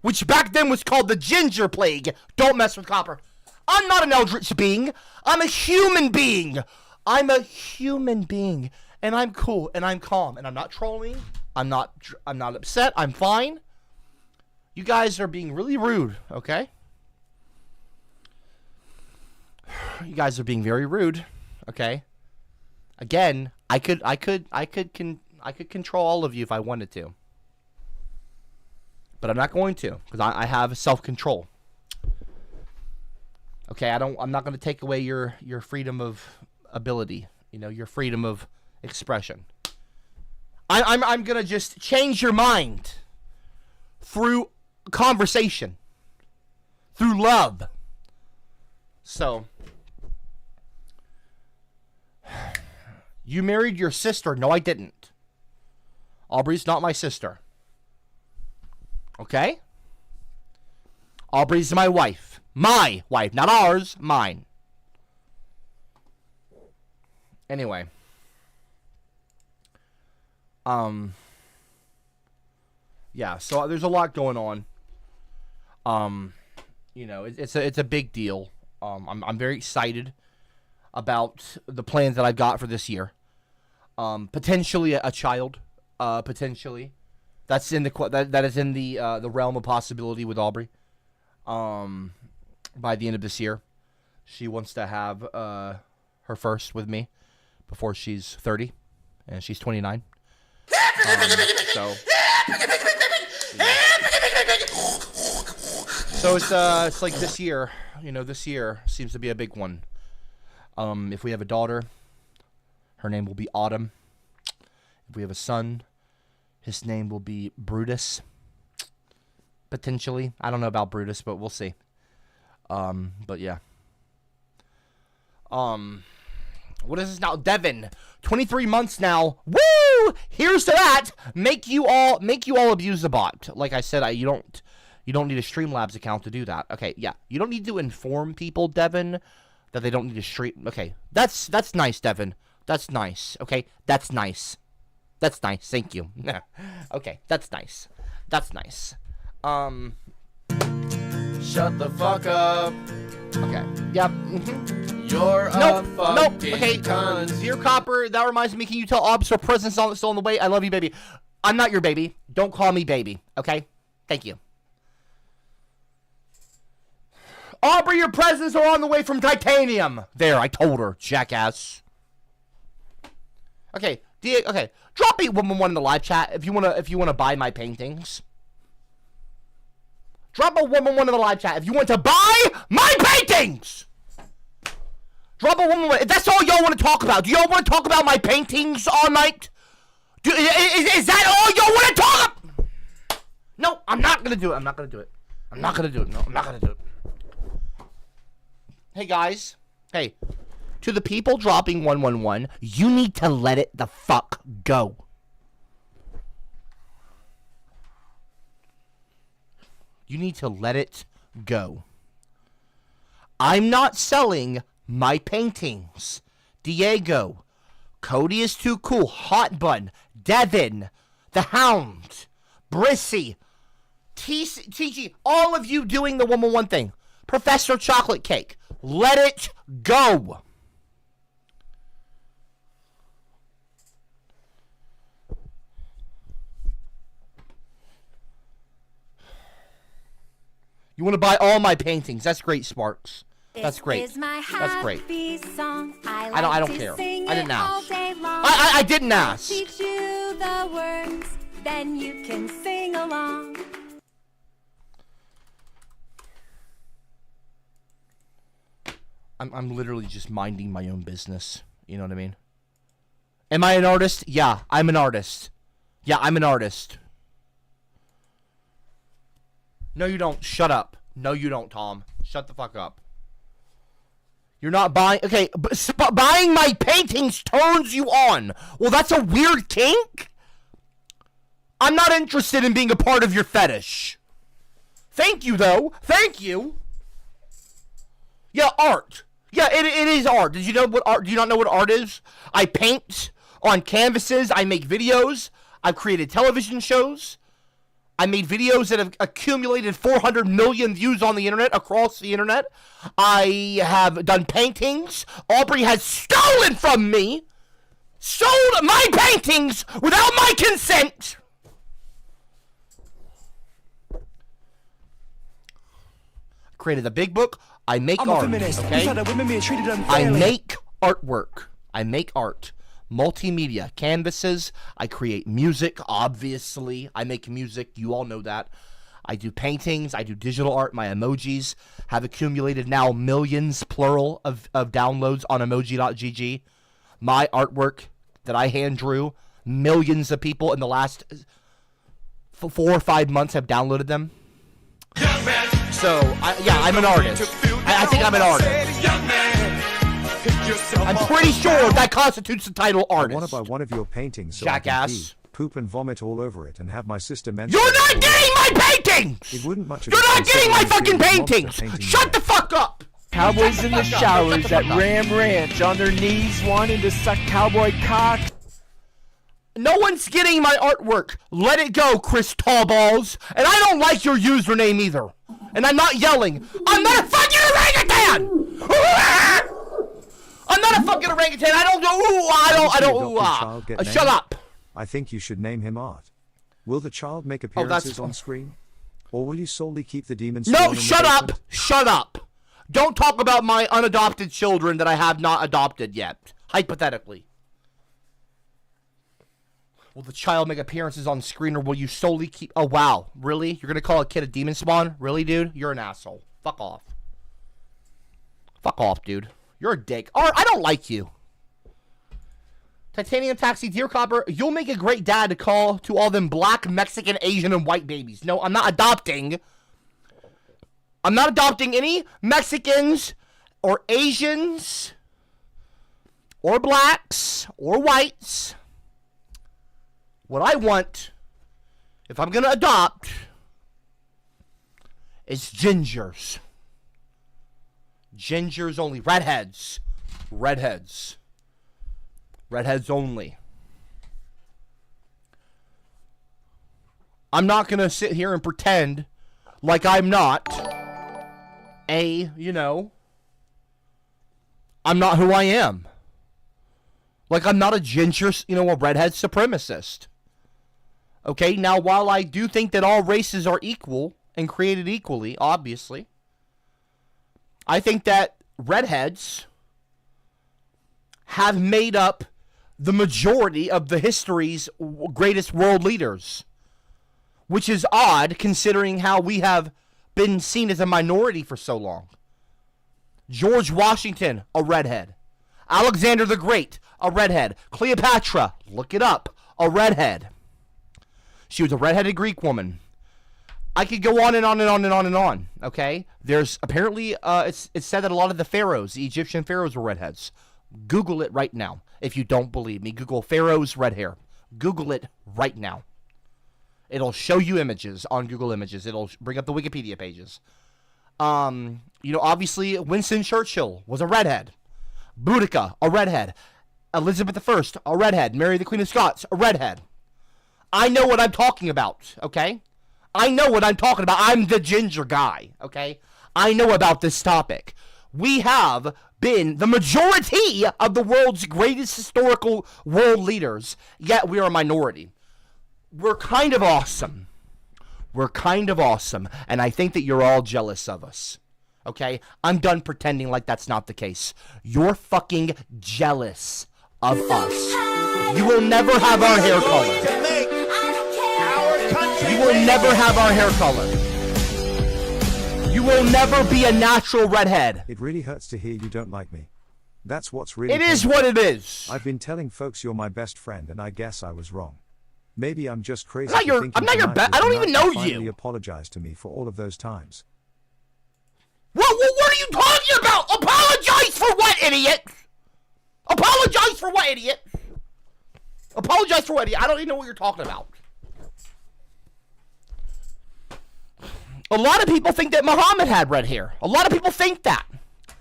which back then was called the Ginger Plague. Don't mess with Copper. I'm not an eldritch being. I'm a human being. I'm a human being, and I'm cool, and I'm calm, and I'm not trolling. I'm not upset. I'm fine. You guys are being really rude, okay? You guys are being very rude, okay? Again, I could control all of you if I wanted to, but I'm not going to, because I have self-control. Okay, I'm not going to take away your freedom of ability, your freedom of expression. I'm going to just change your mind through conversation, through love. So, you married your sister. No, I didn't. Aubrey's not my sister. Okay? Aubrey's my wife. My wife, not ours, mine. Anyway. Yeah, so there's a lot going on. It's a big deal. I'm very excited about the plans that I've got for this year. Potentially a child. Potentially, that's in that is in the realm of possibility with Aubrey. By the end of this year, she wants to have her first with me before she's 30, and she's 29. So it's like this year. This year seems to be a big one. If we have a daughter, her name will be Autumn. If we have a son, his name will be Brutus. Potentially. I don't know about Brutus, but we'll see. But yeah. What is this now? Devin. 23 months now. Woo! Here's to that. Make you all abuse the bot. Like I said, you don't need a Streamlabs account to do that. Okay, yeah. You don't need to inform people, Devin, that they don't need to stream. Okay. That's nice, Devin. That's nice. Okay? That's nice. That's nice. Thank you. Okay, that's nice. That's nice. Shut the fuck up. Okay. Yep. Mm-hmm. You're Nope. a Nope. fucking Okay. cunt. Dear Copper, that reminds me. Can you tell Obster present's still on the way? I love you, baby. I'm not your baby. Don't call me baby. Okay. Thank you. Aubrey, your presents are on the way from Titanium. There, I told her, jackass. Okay, okay. Drop me 111 in the live chat if you wanna buy my paintings. Drop a 111 in the live chat if you want to buy my paintings. Drop a 111 if that's all y'all want to talk about. Do y'all want to talk about my paintings all night? Is that all y'all want to talk about? No, I'm not gonna do it. I'm not gonna do it. I'm not gonna do it. No, I'm not gonna do it. Hey guys, hey, to the people dropping 111, you need to let it the fuck go. You need to let it go. I'm not selling my paintings. Diego, Cody is too cool, Hot Bun, Devin, The Hound, Brissy, TG, all of you doing the 111 thing. Professor Chocolate Cake. Let it go. You want to buy all my paintings? That's great, Sparks. That's great. That's great. I don't care. I didn't ask. I didn't ask. Teach you the words, then you can sing along. I'm literally just minding my own business. You know what I mean? Am I an artist? Yeah, I'm an artist. Yeah, I'm an artist. No, you don't. Shut up. No, you don't, Tom. Shut the fuck up. You're not buying... Okay, buying my paintings turns you on. Well, that's a weird kink. I'm not interested in being a part of your fetish. Thank you, though. Thank you. Yeah, art. Yeah, it is art. Did you know what art? Do you not know what art is? I paint on canvases. I make videos. I've created television shows. I made videos that have accumulated 400 million views on the internet, across the internet. I have done paintings. Aubrey has stolen from me. Sold my paintings without my consent. Created a big book. I make art. Okay? I make artwork. I make art. Multimedia canvases. I create music, obviously. I make music. You all know that. I do paintings. I do digital art. My emojis have accumulated now millions, plural, of downloads on emoji.gg. My artwork that I hand drew, millions of people in the last 4 or 5 months have downloaded them. So, yeah, I'm an artist. I think I'm an artist. I'm pretty sure that constitutes the title artist. I want to buy one of your paintings so Jackass. I can pee, poop and vomit all over it and have my sister mention You're not getting my paintings! It wouldn't much. You're not getting my fucking paintings! Shut the fuck up! Cowboys in the showers at Ram Ranch on their knees wanting to suck cowboy cock. No one's getting my artwork. Let it go, Chris Tallballs. And I don't like your username either. And I'm not yelling. I'm not a fucking orangutan! I'm not a fucking orangutan. I don't know. Shut up. I think you should name him Art. Will the child make appearances on screen? Or will you solely keep the demons? No, shut up. Shut up. Don't talk about my unadopted children that I have not adopted yet. Hypothetically. Will the child make appearances on screen or will you solely keep... Oh, wow. Really? You're going to call a kid a demon spawn? Really, dude? You're an asshole. Fuck off. Fuck off, dude. You're a dick. Art, I don't like you. Titanium Taxi, Dear Copper, you'll make a great dad to call to all them black, Mexican, Asian, and white babies. No, I'm not adopting. I'm not adopting any Mexicans or Asians or blacks or whites. What I want, if I'm going to adopt, is gingers. Gingers only. Redheads. Redheads. Redheads only. I'm not going to sit here and pretend like I'm not a, you know, I'm not who I am. Like, I'm not a ginger, a redhead supremacist. Okay, now while I do think that all races are equal and created equally, obviously, I think that redheads have made up the majority of the history's greatest world leaders, which is odd considering how we have been seen as a minority for so long. George Washington, a redhead. Alexander the Great, a redhead. Cleopatra, look it up, a redhead. She was a redheaded Greek woman. I could go on and on and on and on and on, okay? There's apparently, it's said that a lot of the pharaohs, the Egyptian pharaohs, were redheads. Google it right now if you don't believe me. Google pharaohs red hair. Google it right now. It'll show you images on Google Images. It'll bring up the Wikipedia pages. Obviously, Winston Churchill was a redhead. Boudica, a redhead. Elizabeth I, a redhead. Mary the Queen of Scots, a redhead. I know what I'm talking about, okay? I know what I'm talking about. I'm the ginger guy, okay? I know about this topic. We have been the majority of the world's greatest historical world leaders, yet we are a minority. We're kind of awesome. We're kind of awesome, and I think that you're all jealous of us. Okay? I'm done pretending like that's not the case. You're fucking jealous of us. You will never have our hair color. You will never have our hair color. You will never be a natural redhead. It really hurts to hear you don't like me. That's what's really It is what it is. I've been telling folks you're my best friend, and I guess I was wrong. Maybe I'm just crazy. I'm not your best. I don't even know you. Finally apologize to me for all of those times. What are you talking about? Apologize for what, idiot? Apologize for what, idiot? Apologize for what, idiot? I don't even know what you're talking about. A lot of people think that Muhammad had red hair. A lot of people think that.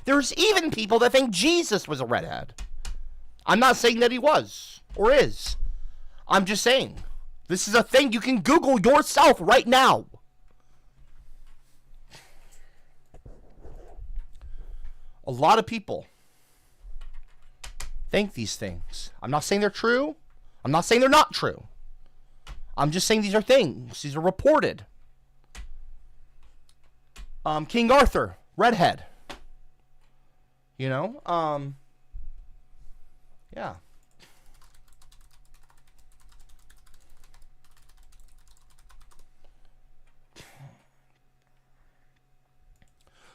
There's even people that think Jesus was a redhead. I'm not saying that he was or is. I'm just saying. This is a thing you can Google yourself right now. A lot of people think these things. I'm not saying they're true. I'm not saying they're not true. I'm just saying these are things. These are reported. King Arthur, redhead. Yeah.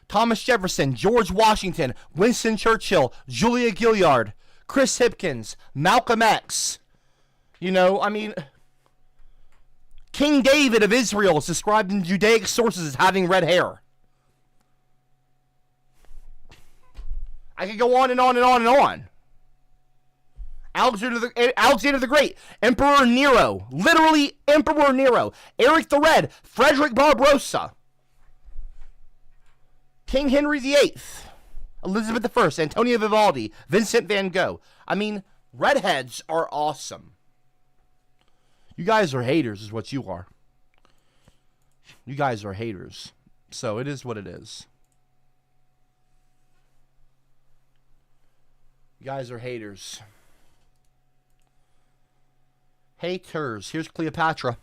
Thomas Jefferson, George Washington, Winston Churchill, Julia Gillard, Chris Hipkins, Malcolm X. King David of Israel is described in Judaic sources as having red hair. I could go on and on and on and on. Alexander the Great, Emperor Nero, literally Emperor Nero, Eric the Red, Frederick Barbarossa, King Henry VIII, Elizabeth I, Antonio Vivaldi, Vincent van Gogh. Redheads are awesome. You guys are haters is what you are. You guys are haters. So it is what it is. You guys are haters. Haters. Here's Cleopatra.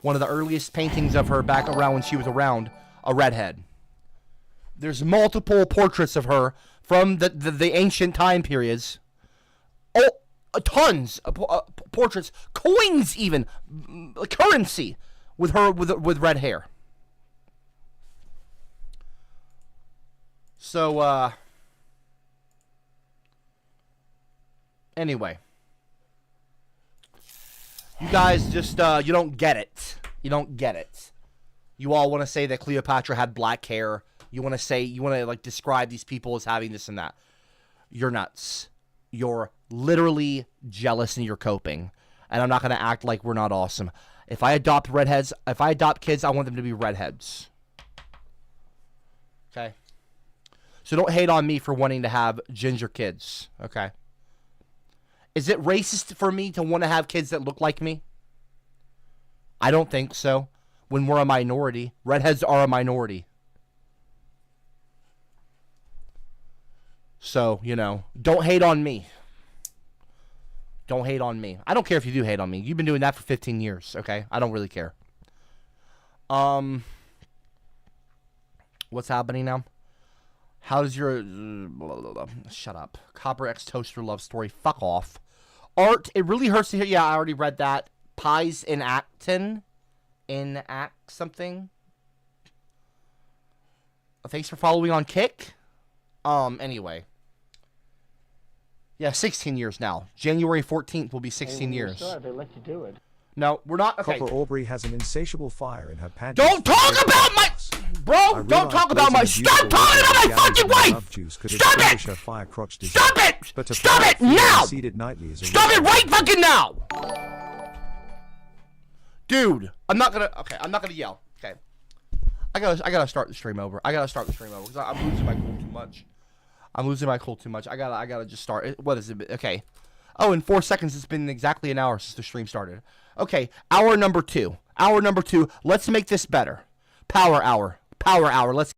One of the earliest paintings of her back around when she was around. A redhead. There's multiple portraits of her from the ancient time periods. Oh, tons of portraits. Coins even. Currency with her with red hair. So, anyway. You guys just, you don't get it. You don't get it. You all want to say that Cleopatra had black hair. You want to describe these people as having this and that. You're nuts. You're literally jealous and you're coping. And I'm not going to act like we're not awesome. If I adopt kids, I want them to be redheads. Okay? So don't hate on me for wanting to have ginger kids. Okay? Is it racist for me to want to have kids that look like me? I don't think so. When we're a minority, redheads are a minority. So, you know, don't hate on me. Don't hate on me. I don't care if you do hate on me. You've been doing that for 15 years, okay? I don't really care. What's happening now? How does your... shut up. Copper X Toaster love story. Fuck off. Art, it really hurts to hear... Yeah, I already read that. Pies in Acton. In Act something. Thanks for following on Kick. Anyway. Yeah, 16 years now. January 14th will be 16 years. They let you do it. No, we're not... Okay. Copper Aubrey has an insatiable fire in her panties. Don't talk about my... Bro, don't talk about my... Stop talking about my fucking wife! Stop it! Stop it! Stop it now! Stop it right fucking now! Dude, I'm not gonna... Okay, I'm not gonna yell. Okay. I gotta start the stream over. Because I'm losing my cool too much. I gotta just start. What is it? Okay. Oh, in 4 seconds, it's been exactly an hour since the stream started. Okay, hour number 2. Let's make this better. Power hour. Let's...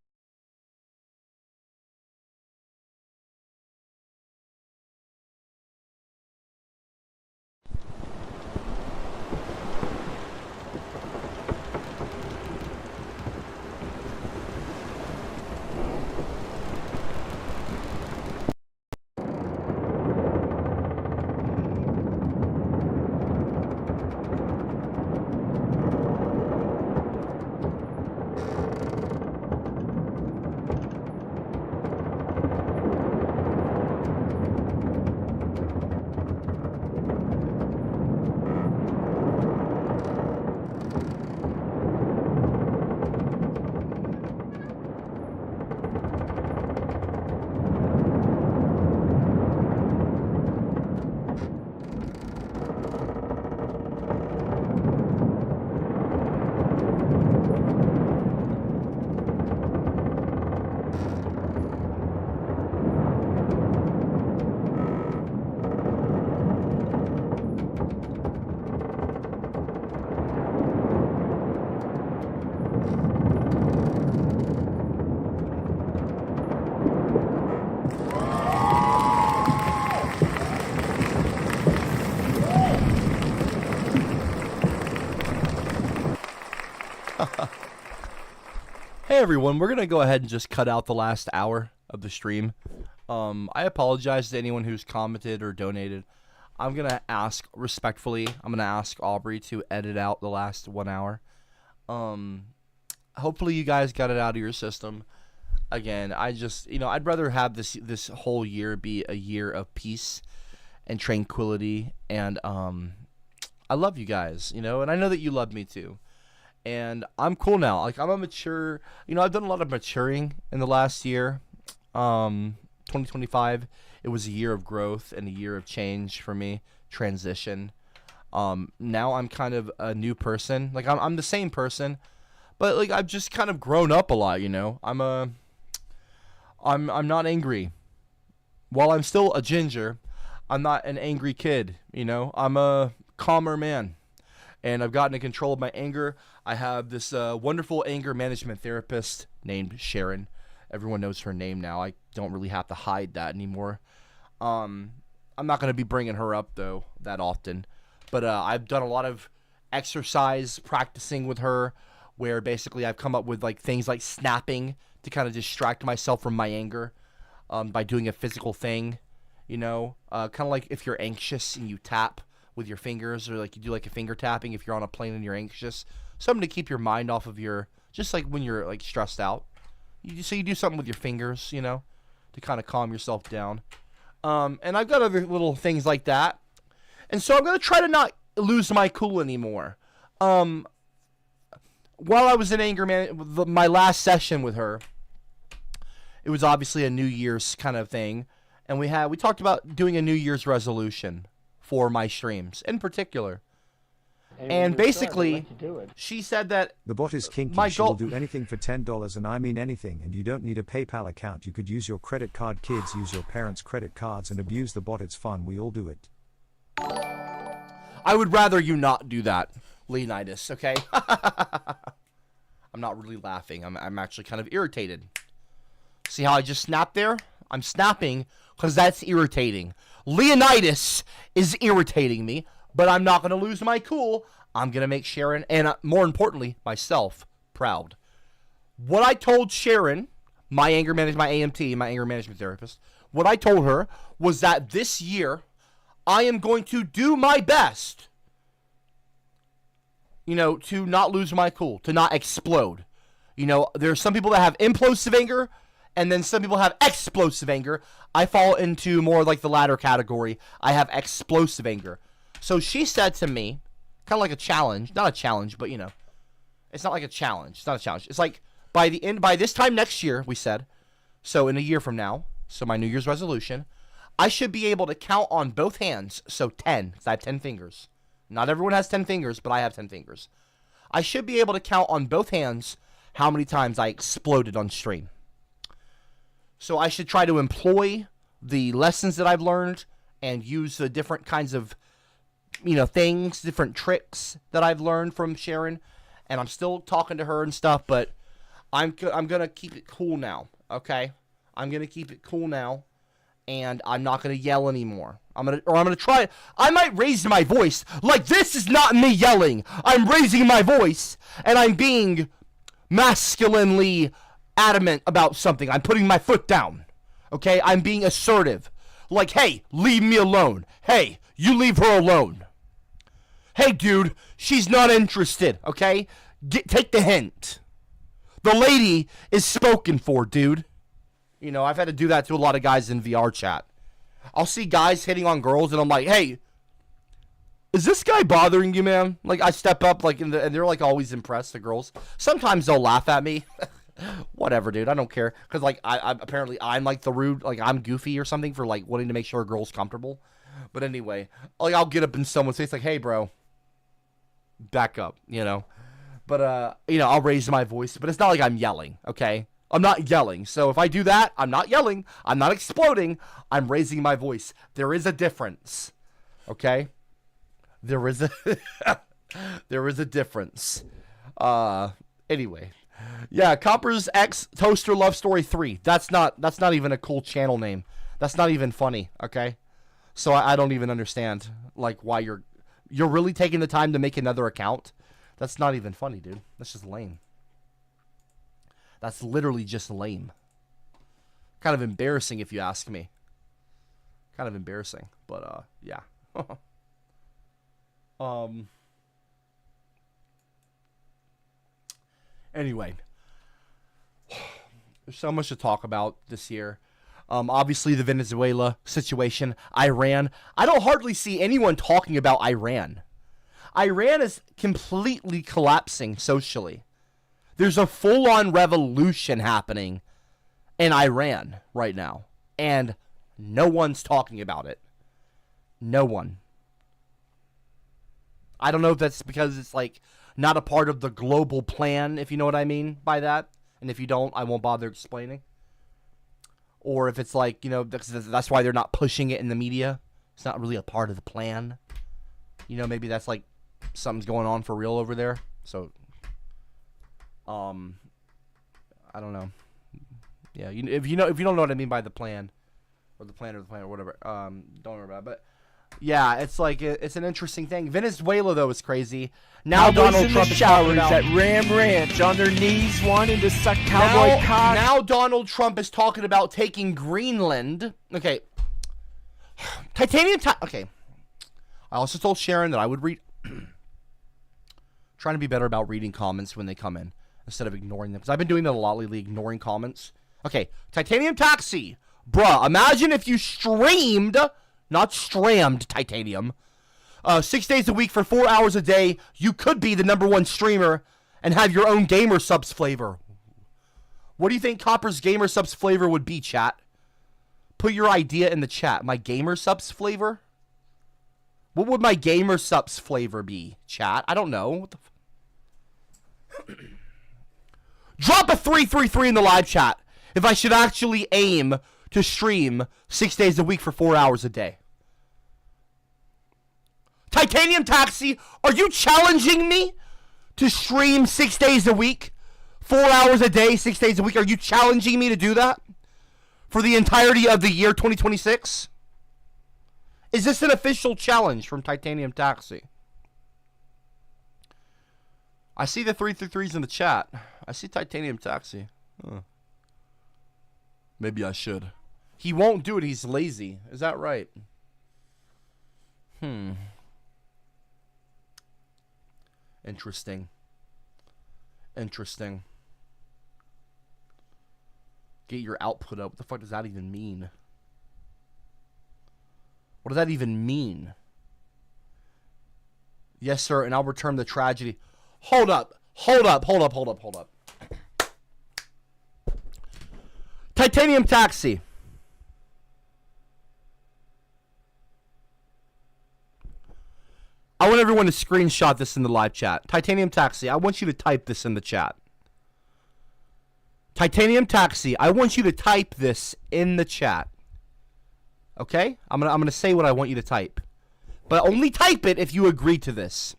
Hey everyone, we're gonna go ahead and just cut out the last hour of the stream. I apologize to anyone who's commented or donated. I'm gonna ask respectfully. I'm gonna ask Aubrey to edit out the last 1 hour. Hopefully you guys got it out of your system. Again, I'd rather have this whole year be a year of peace and tranquility. And I love you guys, and I know that you love me too. And I'm cool now. Like, I'm a mature... I've done a lot of maturing in the last year. 2025, it was a year of growth and a year of change for me. Transition. Now I'm kind of a new person. Like, I'm the same person. But, like, I've just kind of grown up a lot, I'm not angry. While I'm still a ginger, I'm not an angry kid, I'm a calmer man. And I've gotten in control of my anger. I have this wonderful anger management therapist named Sharon. Everyone knows her name now. I don't really have to hide that anymore. I'm not going to be bringing her up, though, that often. But I've done a lot of exercise practicing with her, where basically I've come up with things like snapping to kind of distract myself from my anger by doing a physical thing. Kind of like if you're anxious and you tap with your fingers, or you do a finger tapping if you're on a plane and you're anxious. Something to keep your mind off of just like when you're stressed out. So you do something with your fingers, to kind of calm yourself down. And I've got other little things like that. And so I'm going to try to not lose my cool anymore. While I was in anger my last session with her, it was obviously a New Year's kind of thing. And we talked about doing a New Year's resolution for my streams in particular. And basically, she said that the bot is kinky. She will do anything for $10, and I mean anything, and you don't need a PayPal account. You could use your credit card. Kids, use your parents' credit cards and abuse the bot. It's fun. We all do it. I would rather you not do that, Leonidas, okay? I'm not really laughing. I'm actually kind of irritated. See how I just snapped there? I'm snapping because that's irritating. Leonidas is irritating me, but I'm not going to lose my cool. I'm going to make Sharon, and more importantly, myself, proud. What I told Sharon, my anger management therapist, what I told her was that this year, I am going to do my best, to not lose my cool, to not explode. There's some people that have implosive anger, and then some people have explosive anger. I fall into more like the latter category. I have explosive anger. So she said to me, kind of like a challenge, not a challenge, but it's not like a challenge. It's not a challenge. It's like by this time next year, we said, so in a year from now, so my New Year's resolution, I should be able to count on both hands, so 10, because I have 10 fingers. Not everyone has 10 fingers, but I have 10 fingers. I should be able to count on both hands how many times I exploded on stream. So I should try to employ the lessons that I've learned and use the different kinds of, things, different tricks that I've learned from Sharon. And I'm still talking to her and stuff, but I'm going to keep it cool now, okay? I'm going to keep it cool now. And I'm not going to yell anymore. I'm going to try. I might raise my voice. Like, this is not me yelling. I'm raising my voice. And I'm being masculinely adamant about something. I'm putting my foot down. Okay? I'm being assertive. Like, hey, leave me alone. Hey, you leave her alone. Hey, dude, she's not interested. Okay? Take the hint. The lady is spoken for, dude. I've had to do that to a lot of guys in VR chat. I'll see guys hitting on girls, and I'm like, hey, is this guy bothering you, man? Like, I step up, and they're, always impressed, the girls. Sometimes they'll laugh at me. Whatever, dude. I don't care. Because, apparently I'm, the rude, I'm goofy or something for, wanting to make sure a girl's comfortable. But anyway, I'll get up in someone's face, hey, bro, back up, But, I'll raise my voice. But it's not like I'm yelling, okay? I'm not yelling. So if I do that, I'm not yelling. I'm not exploding. I'm raising my voice. There is a difference. Okay? There is a there is a difference. Anyway. Yeah, Copper's X Toaster Love Story 3. That's not even a cool channel name. That's not even funny, okay? So I don't even understand why you're really taking the time to make another account. That's not even funny, dude. That's just lame. That's literally just lame. Kind of embarrassing if you ask me. Kind of embarrassing, but yeah. Anyway. There's so much to talk about this year. Obviously the Venezuela situation, Iran. I don't hardly see anyone talking about Iran. Iran is completely collapsing socially. There's a full-on revolution happening in Iran right now. And no one's talking about it. No one. I don't know if that's because it's not a part of the global plan, if you know what I mean by that. And if you don't, I won't bother explaining. Or if it's that's why they're not pushing it in the media. It's not really a part of the plan. Maybe that's something's going on for real over there. So I don't know. Yeah, if you don't know what I mean by the plan, or whatever, don't worry about it. But yeah, it's it's an interesting thing. Venezuela though is crazy. Now Donald Trump is showers at Ram Ranch on their knees wanting to suck cowboy cock. Now Donald Trump is talking about taking Greenland. Okay. Okay. I also told Sharon that I would read. Trying to be better about reading comments when they come in instead of ignoring them. Because I've been doing that a lot lately, ignoring comments. Okay, Titanium Taxi. Bruh, imagine if you streamed, not strammed Titanium, 6 days a week for 4 hours a day. You could be the #1 streamer and have your own Gamer Subs flavor. What do you think Copper's Gamer Subs flavor would be, chat? Put your idea in the chat. My Gamer Subs flavor? What would my Gamer Subs flavor be, chat? I don't know. What the Drop a 333 in the live chat if I should actually aim to stream 6 days a week for 4 hours a day. Titanium Taxi, are you challenging me to stream 6 days a week, 4 hours a day, 6 days a week? Are you challenging me to do that? For the entirety of the year 2026? Is this an official challenge from Titanium Taxi? I see the 333s in the chat. I see Titanium Taxi. Huh. Maybe I should. He won't do it. He's lazy. Is that right? Interesting. Interesting. Get your output up. What the fuck does that even mean? What does that even mean? Yes, sir, and I'll return the tragedy. Hold up. Hold up. Hold up. Hold up. Hold up. Titanium Taxi. I want everyone to screenshot this in the live chat. Titanium Taxi, I want you to type this in the chat. Titanium Taxi, I want you to type this in the chat. Okay? I'm gonna say what I want you to type. But only type it if you agree to this.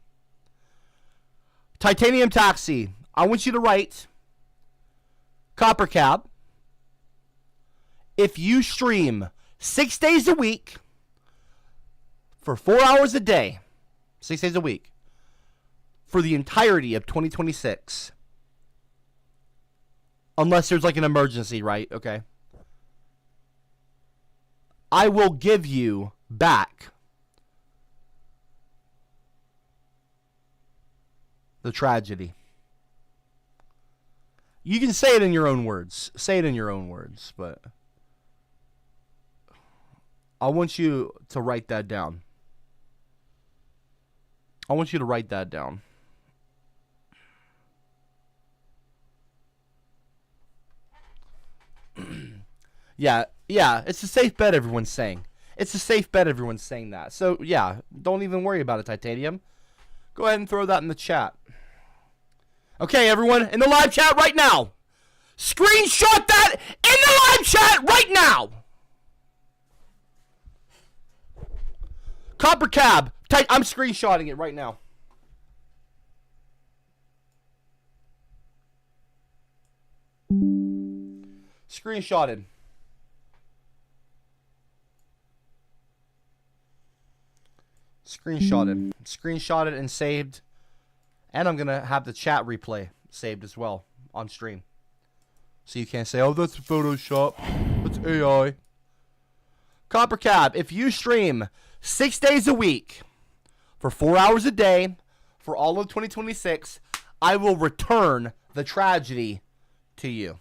Titanium Taxi, I want you to write CopperCab. If you stream 6 days a week for 4 hours a day, 6 days a week, for the entirety of 2026, unless there's like an emergency, right? Okay. I will give you back the tragedy. You can say it in your own words. Say it in your own words, but I want you to write that down. I want you to write that down. Yeah, it's a safe bet everyone's saying. It's a safe bet everyone's saying that. So, yeah, don't even worry about it, Titanium. Go ahead and throw that in the chat. Okay, everyone, in the live chat right now. Screenshot that in the live chat right now. CopperCab, I'm screenshotting it right now. Screenshotted. Screenshotted and saved. And I'm going to have the chat replay saved as well on stream. So you can't say, oh, that's Photoshop. That's AI. CopperCab, if you stream 6 days a week for 4 hours a day for all of 2026, I will return the tragedy to you.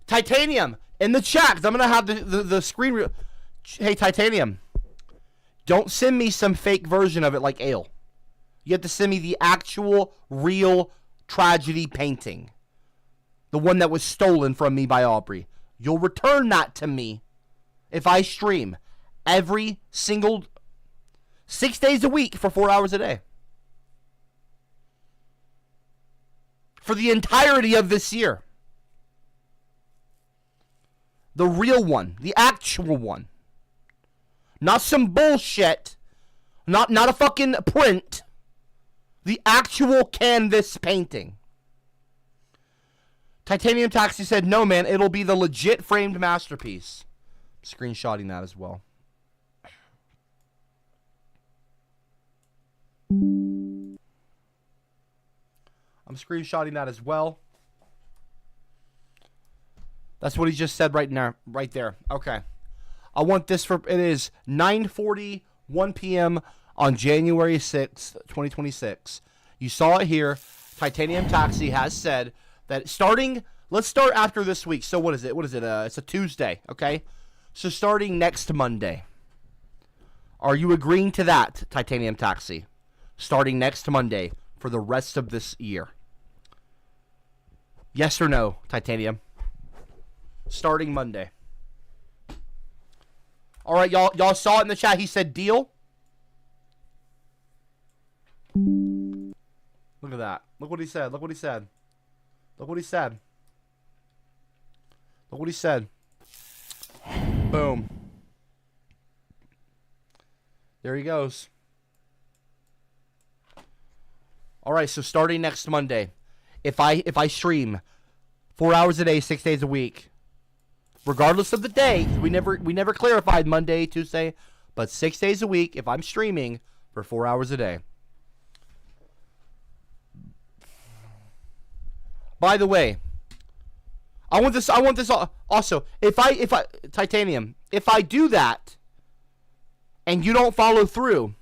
Titanium, in the chat, because I'm going to have the screen. Hey, Titanium, don't send me some fake version of it like Ale. You have to send me the actual, real tragedy painting. The one that was stolen from me by Aubrey. You'll return that to me if I stream every single 6 days a week for 4 hours a day. For the entirety of this year. The real one. The actual one. Not some bullshit. Not a fucking print. The actual canvas painting. Titanium Taxi said, no, man, it'll be the legit framed masterpiece. Screenshotting that as well. I'm screenshotting that as well. That's what he just said right now, right there. Okay. I want this for, it is 9:41 p.m. on January 6th, 2026. You saw it here. Titanium Taxi has said that starting, let's start after this week. So what is it? It's a Tuesday, okay? So starting next Monday. Are you agreeing to that, Titanium Taxi? Starting next Monday for the rest of this year. Yes or no, Titanium? Starting Monday. All right, y'all saw it in the chat. He said deal. Look at that. Look what he said. Look what he said. Look what he said. Look what he said. Boom. There he goes. All right, so starting next Monday, if I stream 4 hours a day, 6 days a week, regardless of the day. We never clarified Monday, Tuesday, but 6 days a week if I'm streaming for 4 hours a day. By the way, I want this also. If I Titanium, if I do that and you don't follow through,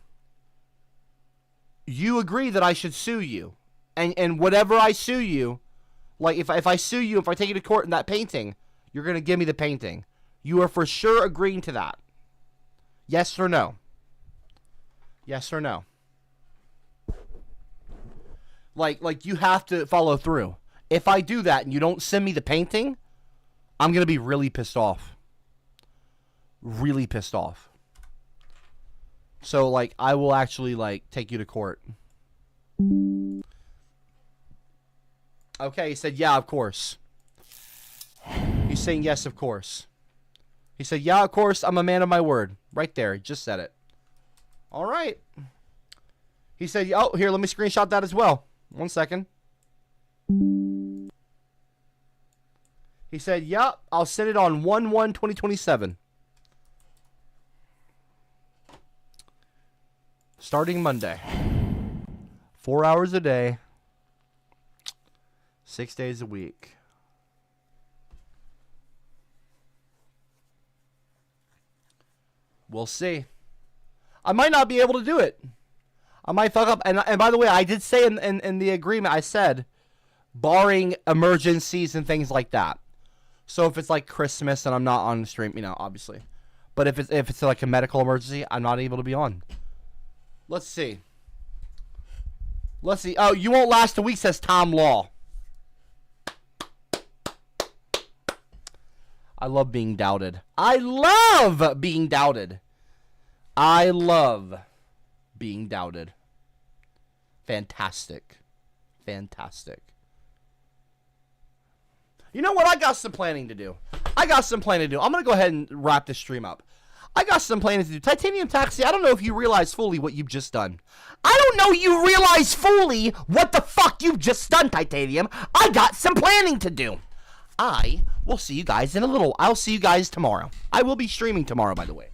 you agree that I should sue you. And whatever I sue you, like if I sue you, if I take you to court in that painting, you're going to give me the painting. You are for sure agreeing to that. Yes or no? Yes or no? Like you have to follow through. If I do that and you don't send me the painting, I'm going to be really pissed off. Really pissed off. So, like, I will actually, like, take you to court. Okay, he said, yeah, of course. He's saying yes, of course. He said, yeah, of course, I'm a man of my word. Right there, he just said it. All right. He said, oh, here, let me screenshot that as well. 1 second. He said, yep, I'll send it on 1/1/2027. Starting Monday. 4 hours a day. 6 days a week. We'll see. I might not be able to do it. I might fuck up. And by the way, I did say in the agreement, I said, barring emergencies and things like that. So if it's like Christmas and I'm not on the stream, you know, obviously. But if it's like a medical emergency, I'm not able to be on. Let's see. Let's see. Oh, you won't last a week, says Tom Law. I love being doubted. I love being doubted. I love being doubted. Fantastic. Fantastic. You know what? I got some planning to do. I'm going to go ahead and wrap this stream up. I got some planning to do. Titanium Taxi, I don't know if you realize fully what you've just done. I don't know you realize fully what the fuck you've just done, Titanium. I got some planning to do. I will see you guys in a little. I'll see you guys tomorrow. I will be streaming tomorrow, by the way.